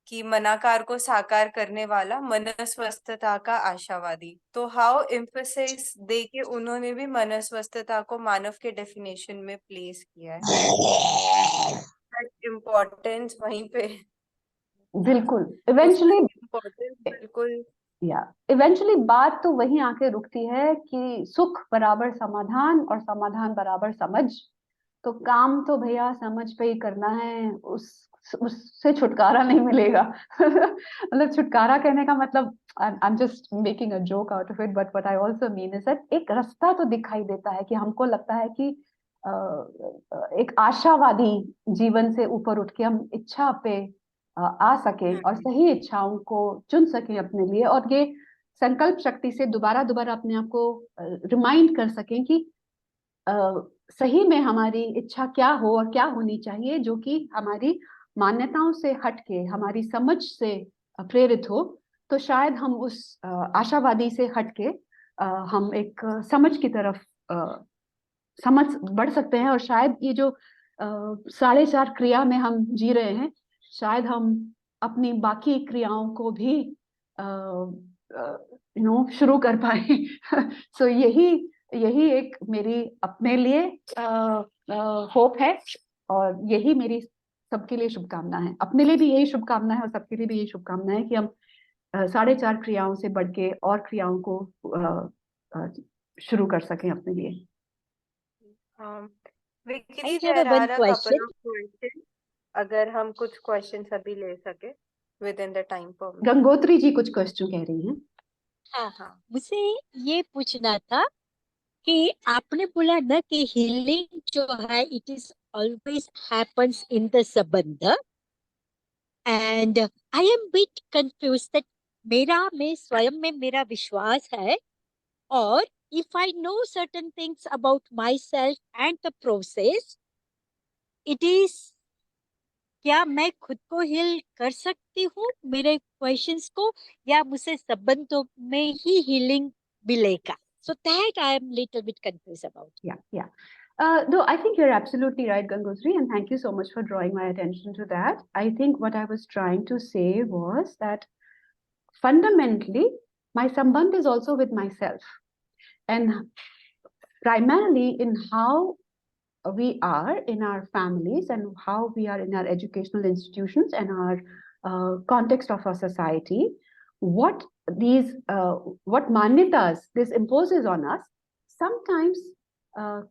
कि मनाकार को साकार करने वाला, मनस्वस्थता का आशावादी. तो हाउ एम्फेसिस दे के उन्होंने भी मनस्वस्थता को मानव के डेफिनेशन में प्लेस किया है. इम्पोर्टेंस वहीं पे. बिल्कुल. Eventually, इम्पोर्टेंस बिल्कुल. eventually बात तो वहीं आके रुकती है कि सुख बराबर समाधान और समाधान बराबर समझ. तो काम तो भैया समझ पे ही करना है, उससे छुटकारा नहीं मिलेगा. मतलब छुटकारा कहने का मतलब, I'm just making a joke out of it, but what I also mean is that एक रास्ता तो दिखाई देता है कि हमको लगता है कि एक आशावादी जीवन से ऊपर उठ के हम इच्छा पे आ सके और सही इच्छाओं को चुन सके अपने लिए, और ये संकल्प शक्ति से दोबारा अपने आप को रिमाइंड कर सकें कि सही में हमारी इच्छा क्या हो और क्या होनी चाहिए, जो कि हमारी मान्यताओं से हटके हमारी समझ से प्रेरित हो. तो शायद हम उस आशावादी से हटके हम एक समझ की तरफ समझ बढ़ सकते हैं. और शायद ये जो 4.5 क्रिया में हम जी रहे हैं, शायद हम अपनी बाकी क्रियाओं को भी शुरू कर पाए. सो यही एक मेरी अपने लिए होप है, और यही मेरी सबके लिए शुभकामना है, अपने लिए भी यही शुभकामना है और सबके लिए भी यही शुभकामना है कि हम 4.5 क्रियाओं से बढ़ के और क्रियाओं को शुरू कर सकें अपने लिए। Vicky I ji, have there a one are a couple question. of questions. अगर हम कुछ questions अभी ले सके within the time permit. Gangotri जी कुछ क्वेश्चन कह रही हैं। हाँ, मुझे ये पूछना था कि आपने बोला ना कि हीलिंग जो है it is always happens in the संबंध, and I am bit confuse that मैं स्वयं में मेरा विश्वास है, और if I know certain things about myself and the process, it is, क्या मैं खुद को हील कर सकती हूँ मेरे क्वेश्चंस को, या मुझे संबंधों में ही हीलिंग मिलेगा? So that I am little bit confused about. Yeah. No, I think you're absolutely right, Gangotri, and thank you so much for drawing my attention to that. I think what I was trying to say was that fundamentally, my sambandh is also with myself, and primarily in how we are in our families and how we are in our educational institutions and our context of our society. What manyatas this imposes on us sometimes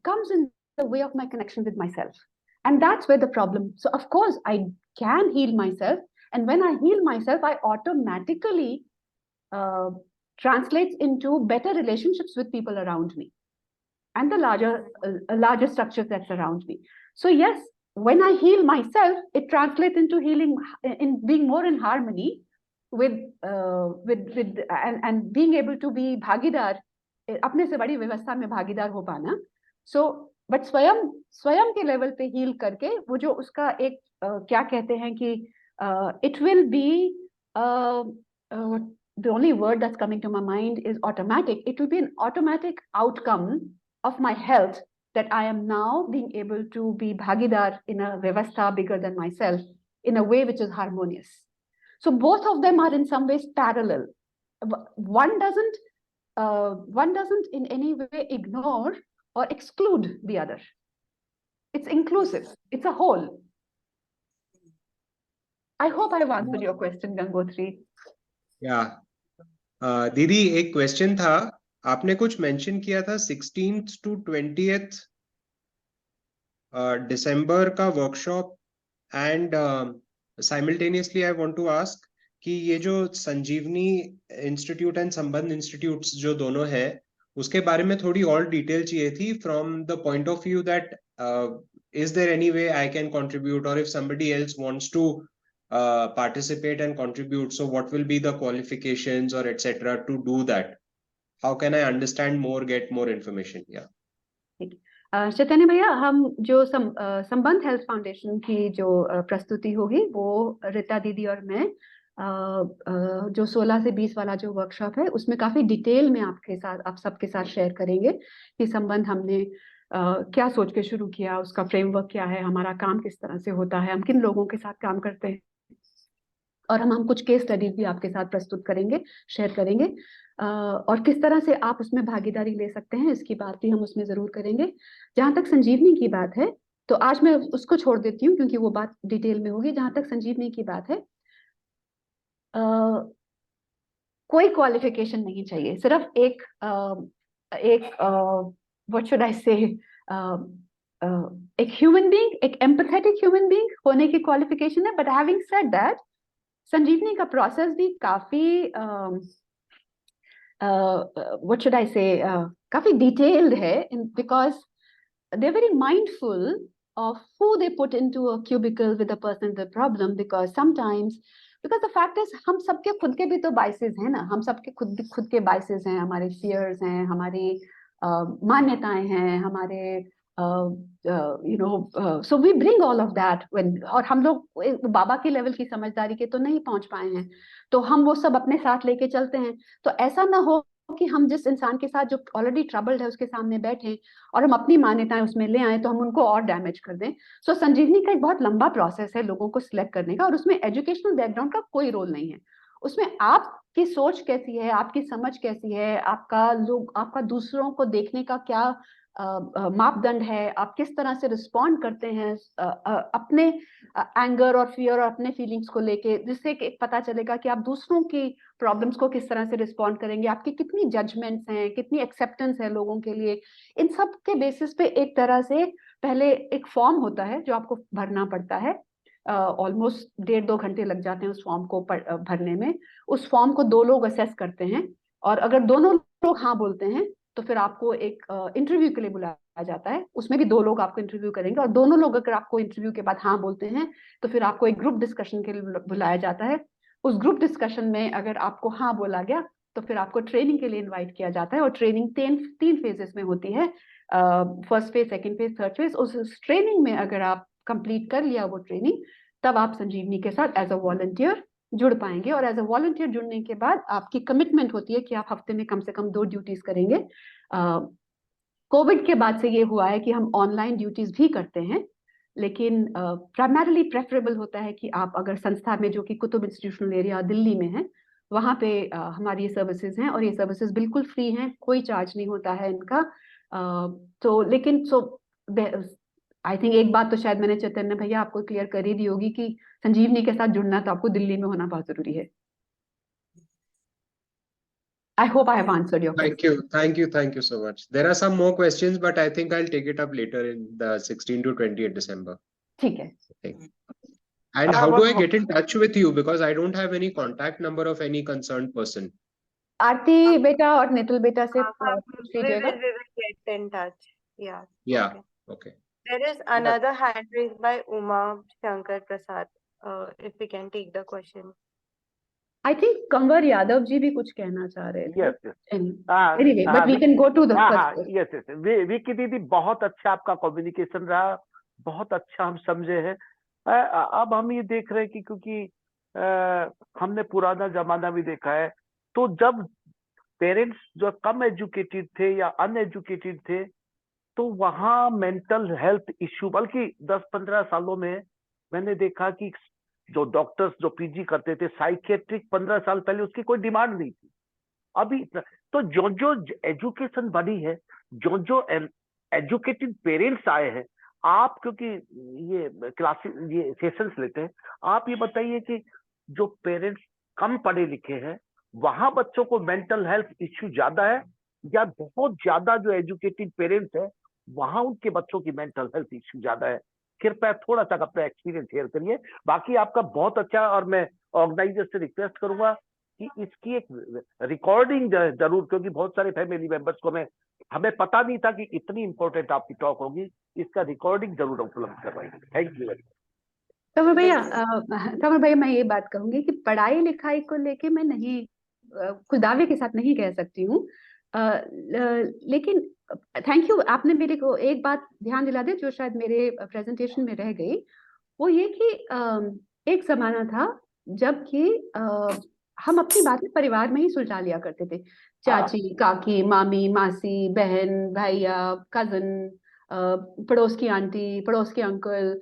comes in the way of my connection with myself, and that's where the problem. So of course I can heal myself, and when I heal myself, I automatically translates into better relationships with people around me and the larger structures that surround me. So yes, when I heal myself, it translates into healing, in being more in harmony with and being able to be भागीदार, अपने से बड़ी व्यवस्था में भागीदार हो पाना. So but स्वयं के लेवल पे हील करके वो जो उसका एक क्या कहते हैं कि it will be the only word that's coming to my mind is automatic. It will be an automatic outcome of my health that I am now being able to be bhagidar in a vyavastha bigger than myself in a way which is harmonious. So both of them are in some ways parallel. One doesn't in any way ignore or exclude the other. It's inclusive. It's a whole. I hope I've answered your question, Gangotri. Yeah. दीदी एक question था, आपने कुछ mention किया था 16th to 20th दिसंबर का workshop, and simultaneously I want to ask कि ये जो Sanjeevani institute and Sambandh institutes जो दोनों है उसके बारे में थोड़ी और डिटेल चाहिए थी, from the point of view that is there any way I can contribute, or if somebody else wants to participate and contribute, so what will be the qualifications or etc to do that? How can I understand more, get more information? Yeah. चैतन्य भैया, हम जो संबंध health foundation की जो प्रस्तुति होगी वो रीता दीदी और मैं जो 16 से 20 वाला जो वर्कशॉप है उसमें काफी डिटेल में आप सबके साथ शेयर करेंगे कि संबंध हमने क्या सोच के शुरू किया, उसका फ्रेमवर्क क्या है, हमारा काम किस तरह से होता है, हम किन लोगों के साथ काम करते हैं, और हम कुछ केस स्टडीज भी आपके साथ प्रस्तुत करेंगे, शेयर करेंगे, और किस तरह से आप उसमें भागीदारी ले सकते हैं इसकी बात भी हम उसमें जरूर करेंगे. जहां तक संजीवनी की बात है तो आज मैं उसको छोड़ देती हूँ क्योंकि वो बात डिटेल में होगी. जहां तक संजीवनी की बात है, कोई क्वालिफिकेशन नहीं चाहिए, सिर्फ एक व्हाट शुड आई से, एक ह्यूमन बीइंग, एक एम्पैथेटिक ह्यूमन बीइंग होने की क्वालिफिकेशन है. बट हैविंग सेड दैट, संजीवनी का प्रोसेस भी काफी what should I say, काफी detailed है, because they're very mindful of who they put into a cubicle with a person with a problem, because the fact is हम सबके खुद के भी तो biases हैं ना, हम सबके खुद के biases हैं, हमारे fears हैं, हमारी मान्यताएं हैं, हमारे so we bring all of that when, और हम लोग बाबा की लेवल की समझदारी के तो नहीं पहुंच पाए हैं, तो हम वो सब अपने साथ लेके चलते हैं. तो ऐसा ना हो कि हम जिस इंसान के साथ जो ऑलरेडी ट्रबल्ड है उसके सामने बैठे और हम अपनी मान्यताएं उसमें ले आए तो हम उनको और डैमेज कर दें. सो संजीवनी का एक बहुत लंबा प्रोसेस है लोगों को सिलेक्ट करने का, और उसमें एजुकेशनल बैकग्राउंड का कोई रोल नहीं है. उसमें आपकी सोच कैसी है, आपकी समझ कैसी है, आपका दूसरों को देखने का क्या मापदंड है, आप किस तरह से रिस्पॉन्ड करते हैं अपने एंगर और फियर और अपने फीलिंग्स को लेके, जिससे कि पता चलेगा कि आप दूसरों की प्रॉब्लम्स को किस तरह से रिस्पॉन्ड करेंगे, आपकी कितनी जजमेंट्स हैं, कितनी एक्सेप्टेंस है लोगों के लिए। इन सब के बेसिस पे एक तरह से पहले एक फॉर्म होता है जो आपको भरना पड़ता है, ऑलमोस्ट 1.5-2 घंटे लग जाते हैं उस फॉर्म को भरने में। उस फॉर्म को 2 लोग असेस करते हैं, और अगर दोनों लोग हाँ बोलते हैं तो फिर आपको एक इंटरव्यू के लिए बुलाया जाता है। उसमें भी 2 लोग आपको इंटरव्यू करेंगे, और दोनों लोग अगर आपको इंटरव्यू के बाद हाँ बोलते हैं तो फिर आपको एक ग्रुप डिस्कशन के लिए बुलाया जाता है। उस ग्रुप डिस्कशन में अगर आपको हाँ बोला गया तो फिर आपको ट्रेनिंग के लिए इन्वाइट किया जाता है, और ट्रेनिंग 3 फेजेस में होती है, first phase, second phase, third phase. उस ट्रेनिंग में अगर आप कंप्लीट कर लिया वो ट्रेनिंग, तब आप संजीवनी के साथ एज अ वॉलंटियर जुड़ पाएंगे। और एज अ वॉलंटियर जुड़ने के बाद आपकी कमिटमेंट होती है कि आप हफ्ते में कम से कम 2 ड्यूटीज करेंगे। कोविड के बाद से ये हुआ है कि हम ऑनलाइन ड्यूटीज भी करते हैं, लेकिन प्राइमरीली प्रेफरेबल होता है कि आप अगर संस्था में, जो कि कुतुब इंस्टीट्यूशनल एरिया दिल्ली में है, वहाँ पे हमारी ये सर्विसेज हैं, और ये सर्विसेज बिल्कुल फ्री हैं, कोई चार्ज नहीं होता है इनका। तो लेकिन आई थिंक एक बात तो शायद मैंने चैतन्य भैया आपको क्लियर कर ही दी होगी कि संजीवनी के साथ जुड़ना तो आपको दिल्ली में होना बहुत जरूरी है। I hope I have answered your question. Thank you so much. There are some more questions, but I think I'll take it up later in the 16 to 20th December. ठीक है। And how do I get in touch with you? Because I don't have any contact number of any concerned person. आरती बेटा और नेतुल बेटा से पूछ we लीजिएगा। will get in touch. Yeah. Yeah. Okay. There is another hand raised by Uma Shankar Prasad. If we can take the question. I think Kanwar Yadav ji भी कुछ कहना चाह रहे थे। Yes, yes. Anyway, but we can go to the first question. Yes Vicky दीदी, बहुत अच्छा आपका कम्युनिकेशन रहा, बहुत अच्छा हम समझे हैं। अब हम ये देख रहे हैं कि क्योंकि हमने पुराना जमाना भी देखा है, तो जब पेरेंट्स जो कम एजुकेटेड थे या अनएजुकेटेड थे, तो वहाँ मेंटल हेल्थ इश्यू, बल्कि 10-15 सालों में मैंने देखा कि जो डॉक्टर्स जो पीजी करते थे साइकेट्रिक, 15 साल पहले उसकी कोई डिमांड नहीं थी। अभी तो जो एजुकेशन बढ़ी है, जो एजुकेटेड पेरेंट्स आए हैं, आप क्योंकि ये क्लासेस, ये सेशंस लेते हैं, आप ये बताइए कि जो पेरेंट्स कम पढ़े लिखे हैं, वहां बच्चों को मेंटल हेल्थ इश्यू ज्यादा है, या बहुत ज्यादा जो एजुकेटेड पेरेंट्स है वहां उनके बच्चों की मेंटल हेल्थ इश्यू ज्यादा है? कृपया थोड़ा सा अपना एक्सपीरियंस शेयर करिए। बाकी आपका बहुत अच्छा, और मैं ऑर्गेनाइजर से रिक्वेस्ट करूंगा कि इसकी एक रिकॉर्डिंग जरूर, क्योंकि बहुत सारे फैमिली मेंबर्स को हमें पता नहीं था कि इतनी इंपॉर्टेंट आपकी टॉक होगी, इसका रिकॉर्डिंग जरूर उपलब्ध करवाइए। Thank you. कंवर भैया मैं ये बात कहूंगी कि पढ़ाई लिखाई को लेके मैं नहीं, कुछ दावे के साथ नहीं कह सकती हूँ, लेकिन थैंक यू, आपने मेरे को एक बात ध्यान दिला दी जो शायद मेरे प्रेजेंटेशन में रह गई। वो ये कि एक जमाना था जबकि हम अपनी बातें परिवार में ही सुलझा लिया करते थे। चाची, काकी, मामी, मासी, बहन, भैया, कजन, पड़ोस की आंटी, पड़ोस के अंकल,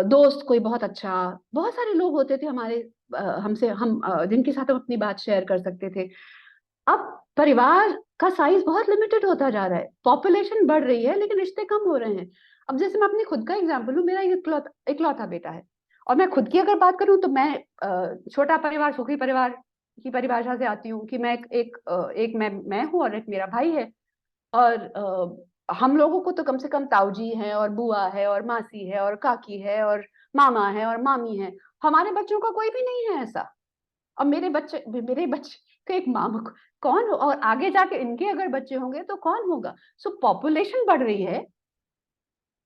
दोस्त कोई बहुत अच्छा, बहुत सारे लोग होते थे हमारे, जिनके साथ हम अपनी बात शेयर कर सकते थे। अब परिवार का साइज बहुत लिमिटेड होता जा रहा है, पॉपुलेशन बढ़ रही है लेकिन रिश्ते कम हो रहे हैं। अब जैसे मैं अपने खुद का एग्जांपल लूं, मेरा इकलौता बेटा है, और मैं खुद की अगर बात करूं तो मैं छोटा परिवार, सुखी परिवार की परिभाषा से आती हूँ कि मैं एक मैं हूँ और एक मेरा भाई है, और हम लोगों को तो कम से कम ताऊजी है और बुआ है और मासी है और काकी है और मामा है और मामी है। हमारे बच्चों का कोई भी नहीं है ऐसा। और मेरे बच्चे का एक मामा कौन, और आगे जाके इनके अगर बच्चे होंगे तो कौन होगा। सो पॉपुलेशन बढ़ रही है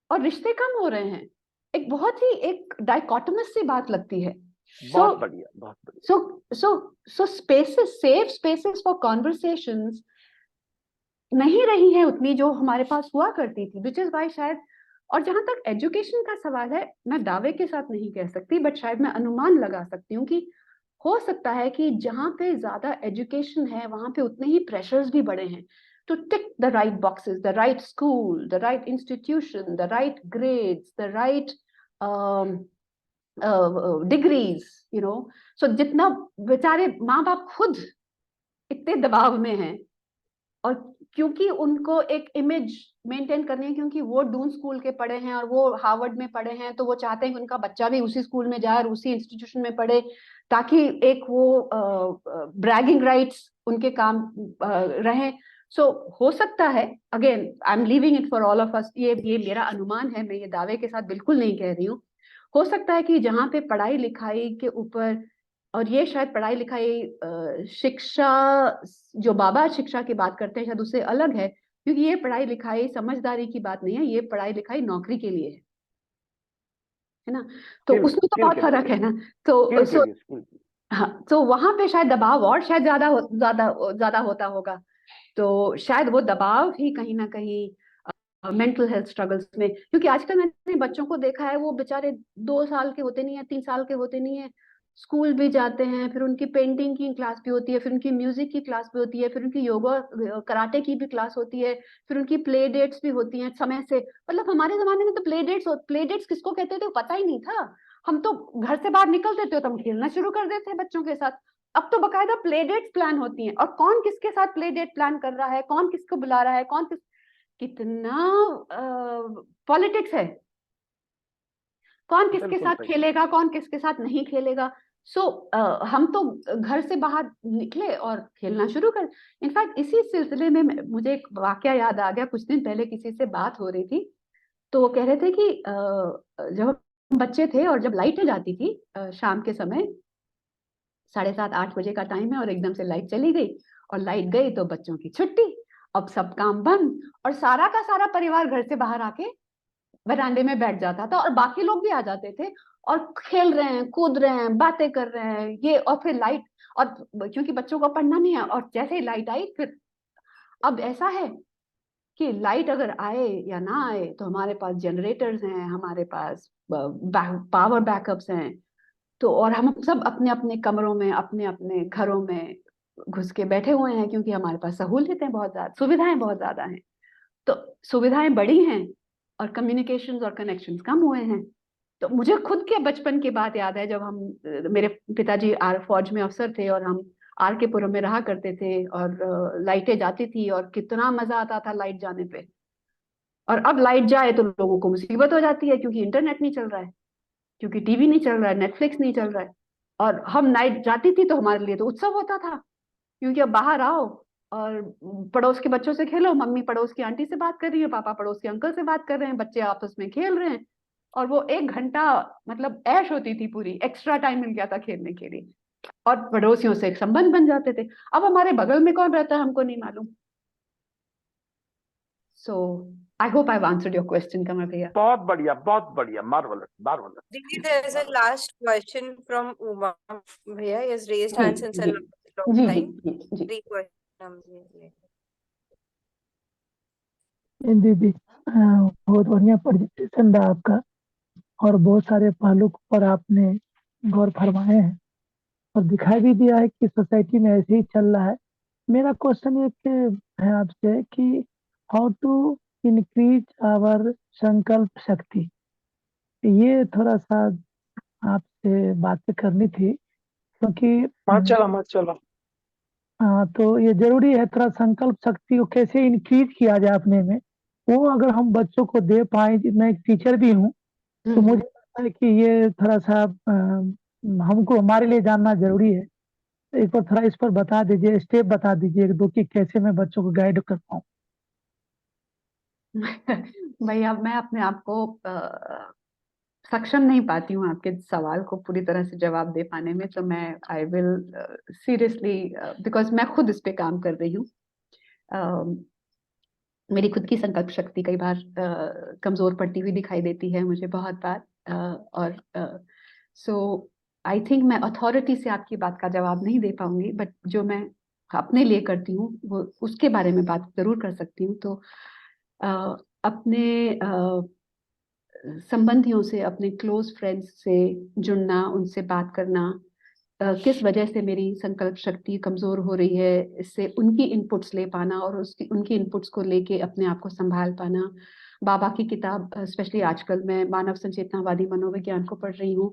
और रिश्ते कम हो रहे हैं। एक बहुत ही एक डाइकोटोमस सी बात लगती है। बहुत बढ़िया, बहुत बढ़िया। So spaces, safe spaces for conversations नहीं रही है उतनी जो हमारे पास हुआ करती थी, विच इज वाई शायद। और जहां तक एजुकेशन का सवाल है, मैं दावे के साथ नहीं कह सकती, बट शायद मैं अनुमान लगा सकती हूँ कि हो सकता है कि जहां पे ज्यादा एजुकेशन है वहां पे उतने ही प्रेशर्स भी बढ़े हैं to tick the right boxes, the right school, the right institution, the right grades, the right degrees, you know. So जितना बेचारे माँ बाप खुद इतने दबाव में हैं, और क्योंकि उनको एक इमेज मेंटेन करनी है, क्योंकि वो डून स्कूल के पढ़े हैं और वो हार्वर्ड में पढ़े हैं, तो वो चाहते हैं कि उनका बच्चा भी उसी स्कूल में जाए और उसी इंस्टीट्यूशन में पढ़े, ताकि एक वो ब्रैगिंग राइट्स उनके काम रहे। सो हो सकता है, again I am leaving it for all of us, ये मेरा अनुमान है, मैं ये दावे के साथ बिल्कुल नहीं कह रही हूँ। हो सकता है कि जहाँ पे पढ़ाई लिखाई के ऊपर, और ये शायद पढ़ाई लिखाई शिक्षा, जो बाबा शिक्षा की बात करते हैं शायद उससे अलग है, क्योंकि ये पढ़ाई लिखाई समझदारी की बात नहीं है, ये पढ़ाई लिखाई नौकरी के लिए है ना। तो स्किल उसमें तो स्किल बहुत के फर्क है ना। तो स्किल के लिए स्किल हाँ, तो वहां पे शायद दबाव और शायद ज्यादा होता होगा। तो शायद वो दबाव ही कहीं ना कहीं मेंटल हेल्थ स्ट्रगल्स में, क्योंकि आजकल मैंने बच्चों को देखा है, वो बेचारे 2 साल के होते नहीं है, 3 साल के होते नहीं है, स्कूल भी जाते हैं, फिर उनकी पेंटिंग की क्लास भी होती है, फिर उनकी म्यूजिक की क्लास भी होती है, फिर उनकी योगा कराटे की भी क्लास होती है, फिर उनकी प्ले डेट्स भी होती हैं समय से। मतलब हमारे जमाने में तो प्ले डेट्स किसको कहते थे पता ही नहीं था। हम तो घर से बाहर निकलते थे तो हम खेलना शुरू कर देते हैं बच्चों के साथ। अब तो बकायदा प्ले डेट्स प्लान होती हैं, और कौन किसके साथ प्ले डेट प्लान कर रहा है, कौन किसको बुला रहा है, कौन किस, कितना पॉलिटिक्स है, कौन किसके बिल्कुल साथ सही। खेलेगा, कौन किसके साथ नहीं खेलेगा। सो हम तो घर से बाहर निकले और खेलना शुरू कर। इनफैक्ट इसी सिलसिले में मुझे एक वाकया याद आ गया। कुछ दिन पहले किसी से बात हो रही थी, तो वो कह रहे थे कि जब हम बच्चे थे और जब लाइटें जाती थी शाम के समय, 7:30-8 बजे का टाइम है, और एकदम से लाइट चली गई, और लाइट गई तो बच्चों की छुट्टी, अब सब काम बंद, और सारा का सारा परिवार घर से बाहर आके वरांडे में बैठ जाता था, और बाकी लोग भी आ जाते थे और खेल रहे हैं, कूद रहे हैं, बातें कर रहे हैं ये, और फिर लाइट, और क्योंकि बच्चों को पढ़ना नहीं है, और जैसे ही लाइट आई फिर, अब ऐसा है कि लाइट अगर आए या ना आए तो हमारे पास जनरेटर्स हैं, हमारे पास पावर बैकअप्स हैं, तो और हम सब अपने अपने कमरों में, अपने अपने घरों में घुस के बैठे हुए हैं, क्योंकि हमारे पास सहूलियतें बहुत ज्यादा, सुविधाएं बहुत ज्यादा हैं। तो सुविधाएं बड़ी हैं और कम्युनिकेशंस और कनेक्शंस कम हुए हैं। तो मुझे खुद के बचपन की बात याद है, जब हम मेरे पिताजी फौज में अफसर थे, और हम आर के पुरम में रहा करते थे, और लाइटें जाती थी और कितना मजा आता था लाइट जाने पे। और अब लाइट जाए तो लोगों को मुसीबत हो जाती है, क्योंकि इंटरनेट नहीं चल रहा है, क्योंकि टीवी नहीं चल रहा है, नेटफ्लिक्स नहीं चल रहा है। और हम नाइट जाती थी तो हमारे लिए तो उत्सव होता था, क्योंकि अब बाहर आओ और पड़ोस के बच्चों से खेलो, मम्मी पड़ोस की आंटी से बात कर रही है, पापा पड़ोस के अंकल से बात कर रहे हैं, बच्चे आपस में खेल रहे हैं, और वो 1 घंटा मतलब ऐश होती थी, पूरी एक्स्ट्रा टाइम मिल गया था खेलने के लिए, और पड़ोसियों से एक संबंध बन जाते थे। अब हमारे बगल में कौन रहता है हमको नहीं मालूम। So I hope I answered your question, Kamar भैया। बहुत बढ़िया, marvellous marvellous. Didi, there is a last question from Uma Bhaiya. He has raised जी hand since a जी long जी time. जी। 3 questions. दीदी बहुत बढ़िया प्रेजेंटेशन रहा आपका, और बहुत सारे पहलू पर आपने गौर फरमाए हैं, और दिखाई भी दिया है कि सोसाइटी में ऐसे ही चल रहा है। मेरा क्वेश्चन एक है आपसे कि हाउ टू इंक्रीज आवर संकल्प शक्ति, ये थोड़ा सा आपसे बातें करनी थी, क्योंकि मत चला। तो ये जरूरी है, थोड़ा संकल्प शक्ति को कैसे इंक्रीज किया जाए अपने में, वो अगर हम बच्चों को दे पाए। मैं एक टीचर भी हूँ, तो मुझे लगता है कि ये थोड़ा सा हमको, हमारे लिए जानना जरूरी है। एक बार थोड़ा इस पर बता दीजिए, स्टेप बता दीजिए एक दो, कि कैसे मैं बच्चों को गाइड कर पाऊँ। भैया मैं अपने आप को सक्षम नहीं पाती हूँ आपके सवाल को पूरी तरह से जवाब दे पाने में, तो मैं आई विल सीरियसली, बिकॉज मैं खुद इस पे काम कर रही हूँ। मेरी खुद की संकल्प शक्ति कई बार कमजोर पड़ती हुई दिखाई देती है मुझे बहुत बार, और सो आई थिंक मैं अथॉरिटी से आपकी बात का जवाब नहीं दे पाऊंगी, बट जो मैं अपने लिए करती हूँ वो उसके बारे में बात जरूर कर सकती हूँ। तो अपने संबंधियों से, अपने क्लोज फ्रेंड्स से जुड़ना, उनसे बात करना, किस वजह से मेरी संकल्प शक्ति कमजोर हो रही है, इससे उनकी इनपुट्स ले पाना, और उसकी उनकी इनपुट्स को लेके अपने आप को संभाल पाना। बाबा की किताब, स्पेशली आजकल मैं मानव संचेतनावादी मनोविज्ञान को पढ़ रही हूँ,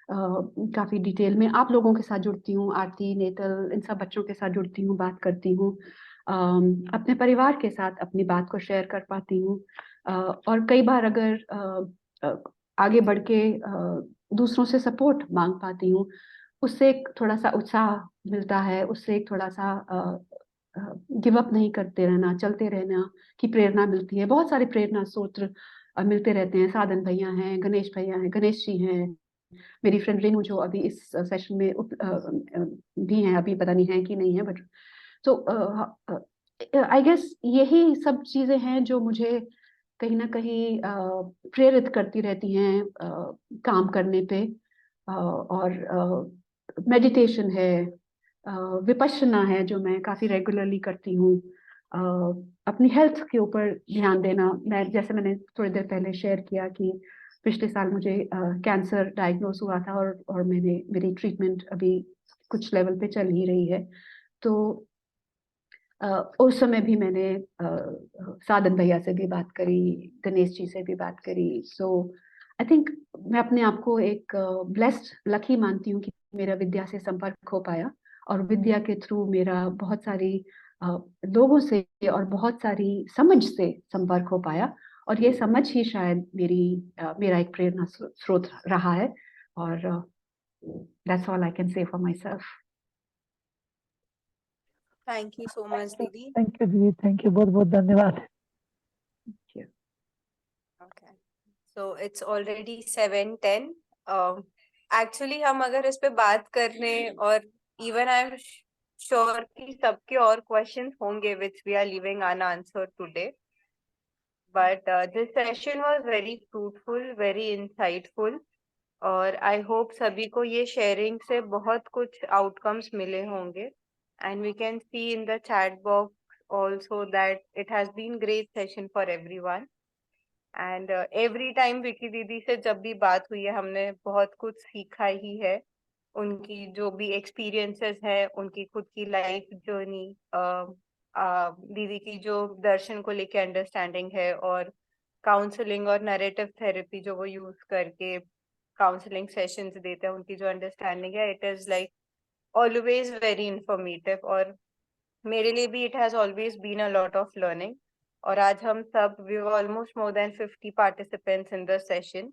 काफी डिटेल में आप लोगों के साथ जुड़ती हूँ, आरती, नेतल, इन सब बच्चों के साथ जुड़ती हूँ, बात करती हूँ। अपने परिवार के साथ अपनी बात को शेयर कर पाती हूँ, और कई बार अगर आगे बढ़ के दूसरों से सपोर्ट मांग पाती हूँ, उससे एक थोड़ा सा उत्साह मिलता है, उससे एक थोड़ा सा गिव अप नहीं करते रहना, चलते रहना की प्रेरणा मिलती है। बहुत सारे प्रेरणा स्रोत मिलते रहते हैं। साधन भैया हैं, गणेश भैया हैं, गणेश जी हैं, मेरी फ्रेंड रेनू जो अभी इस सेशन में भी हैं, अभी पता नहीं है कि नहीं है, बट तो आई गेस यही सब चीजें हैं जो मुझे कहीं ना कहीं प्रेरित करती रहती हैं काम करने पे। और मेडिटेशन है, विपश्यना है जो मैं काफी रेगुलरली करती हूँ, अपनी हेल्थ के ऊपर ध्यान देना। मैं जैसे मैंने थोड़ी देर पहले शेयर किया कि पिछले साल मुझे कैंसर डायग्नोस हुआ था, और मेरी ट्रीटमेंट अभी कुछ लेवल पे चल ही रही है। तो उस समय भी मैंने साधन भैया से भी बात करी, गणेश जी से भी बात करी। सो आई थिंक मैं अपने आप को एक ब्लेस्ड लकी मानती हूँ कि मेरा विद्या से संपर्क हो पाया, और विद्या के थ्रू मेरा बहुत सारी लोगों से और बहुत सारी समझ से संपर्क हो पाया, और ये समझ ही शायद मेरा एक प्रेरणा स्रोत रहा है। और that's all I can say for my self. Thank you so much दीदी। थैंक यू दीदी, थैंक यू, बहुत बहुत धन्यवाद। Okay. So it's already 7:10. Actually हम अगर इस पे बात करने, और even I'm sure कि सबके और questions होंगे which we are leaving unanswered today. But this session was very fruitful, very insightful. और I hope सभी को ये sharing से बहुत कुछ outcomes मिले होंगे. And we can see in the chat box also that it has been great session for everyone. And every time Vicky दीदी से जब भी बात हुई है हमने बहुत कुछ सीखा ही है। उनकी जो भी एक्सपीरियंसेस है, उनकी खुद की लाइफ जर्नी, दीदी की जो दर्शन को लेके अंडरस्टैंडिंग है, और काउंसलिंग और नैरेटिव थेरेपी जो वो यूज करके काउंसलिंग सेशंस देते हैं, उनकी जो अंडरस्टैंडिंग है, it is like always very informative. और मेरे लिए भी it has always been a lot of learning. और आज हम सब we almost more than 50 participants in the session.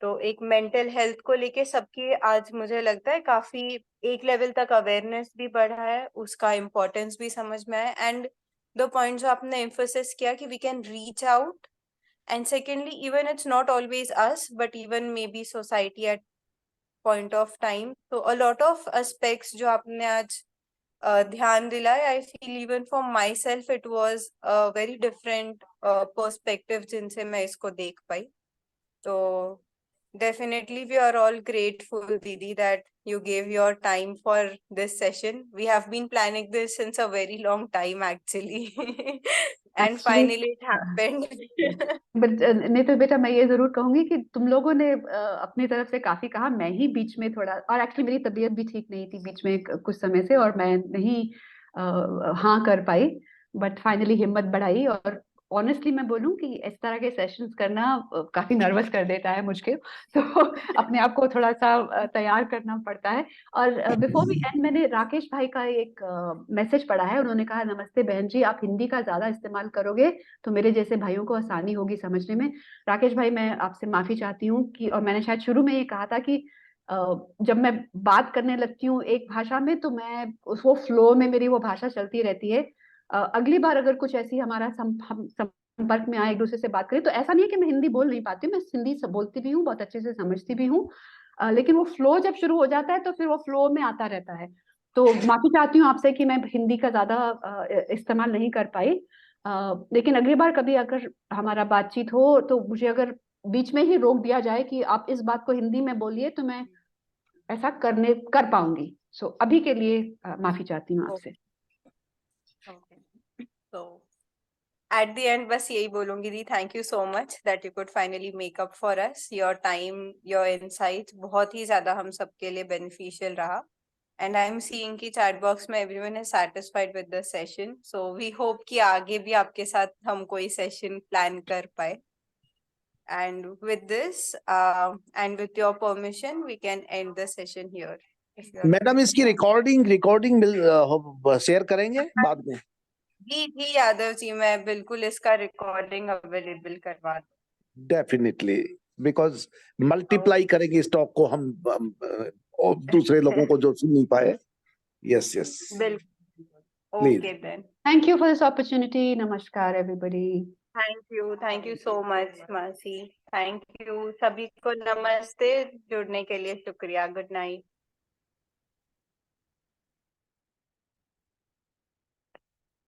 तो एक मेंटल हेल्थ को लेके सबकी आज मुझे लगता है काफी एक लेवल तक अवेयरनेस भी बढ़ा है, उसका इम्पोर्टेंस भी समझ में आया। एंड द पॉइंट जो आपने एम्फोसिस किया कि we can reach out, and secondly even it's not always us but even may be society at point of time. तो अ लॉट ऑफ एस्पेक्ट्स जो आपने आज ध्यान दिलाए, I feel even for my self it was very different perspective जिनसे मैं इसको देख पाई। तो definitely we are all grateful Didi that you gave your time for this session. We have been planning this since a very long time actually. And finally it happened. But नहीं तो बेटा मैं ये जरूर कहूंगी कि तुम लोगों ने अपनी तरफ से काफी कहा, मैं ही बीच में थोड़ा, और एक्चुअली मेरी तबीयत भी ठीक नहीं थी बीच में कुछ समय से, और मैं नहीं हाँ कर पाई, बट फाइनली हिम्मत बढ़ाई। और ऑनेस्टली मैं बोलूं कि इस तरह के सेशंस करना काफी नर्वस कर देता है मुझको, तो अपने आप को थोड़ा सा तैयार करना पड़ता है। और बिफोर वी एंड मैंने राकेश भाई का एक मैसेज पढ़ा है, उन्होंने कहा नमस्ते बहन जी, आप हिंदी का ज्यादा इस्तेमाल करोगे तो मेरे जैसे भाइयों को आसानी होगी समझने में। राकेश भाई मैं आपसे माफी चाहती हूँ कि, और मैंने शायद शुरू में ये कहा था कि जब मैं बात करने लगती हूँ एक भाषा में तो मैं वो फ्लो में मेरी वो भाषा चलती रहती है। अगली बार अगर कुछ ऐसी हमारा हम संपर्क में आए, एक दूसरे से बात करें, तो ऐसा नहीं है कि मैं हिंदी बोल नहीं पाती हूँ, मैं हिंदी बोलती भी हूँ, बहुत अच्छे से समझती भी हूँ, लेकिन वो फ्लो जब शुरू हो जाता है तो फिर वो फ्लो में आता रहता है। तो माफी चाहती हूँ आपसे कि मैं हिंदी का ज्यादा इस्तेमाल नहीं कर पाई, लेकिन अगली बार कभी अगर हमारा बातचीत हो तो मुझे अगर बीच में ही रोक दिया जाए कि आप इस बात को हिंदी में बोलिए तो मैं ऐसा कर पाऊंगी। सो अभी के लिए माफी चाहती हूँ आपसे। So at the end बस यही बोलूंगी दी, thank you so much that you could finally make up for us. Your time, your insight बहुत ही ज्यादा हम सबके लिए बेनिफिशियल रहा। एंड आई एम सीइंग कि चैट बॉक्स में everyone is satisfied with the session. So we hope कि आगे भी आपके साथ हम कोई सेशन प्लान कर पाए। And with this, and with your permission, we can end the session here. Madam इसकी रिकॉर्डिंग शेयर करेंगे बाद में? जी यादव जी, मैं बिल्कुल इसका रिकॉर्डिंग अवेलेबल करवा दूँ। डेफिनेटली, बिकॉज मल्टीप्लाई करेंगे स्टॉक को हम और दूसरे लोगों को जो सुन नहीं पाए। यस यस बिल्कुल, please. Okay then. Thank you for this opportunity. Namaskar, everybody. Thank you so much मासी, थैंक यू सभी को, नमस्ते, जुड़ने के लिए शुक्रिया, गुड नाइट।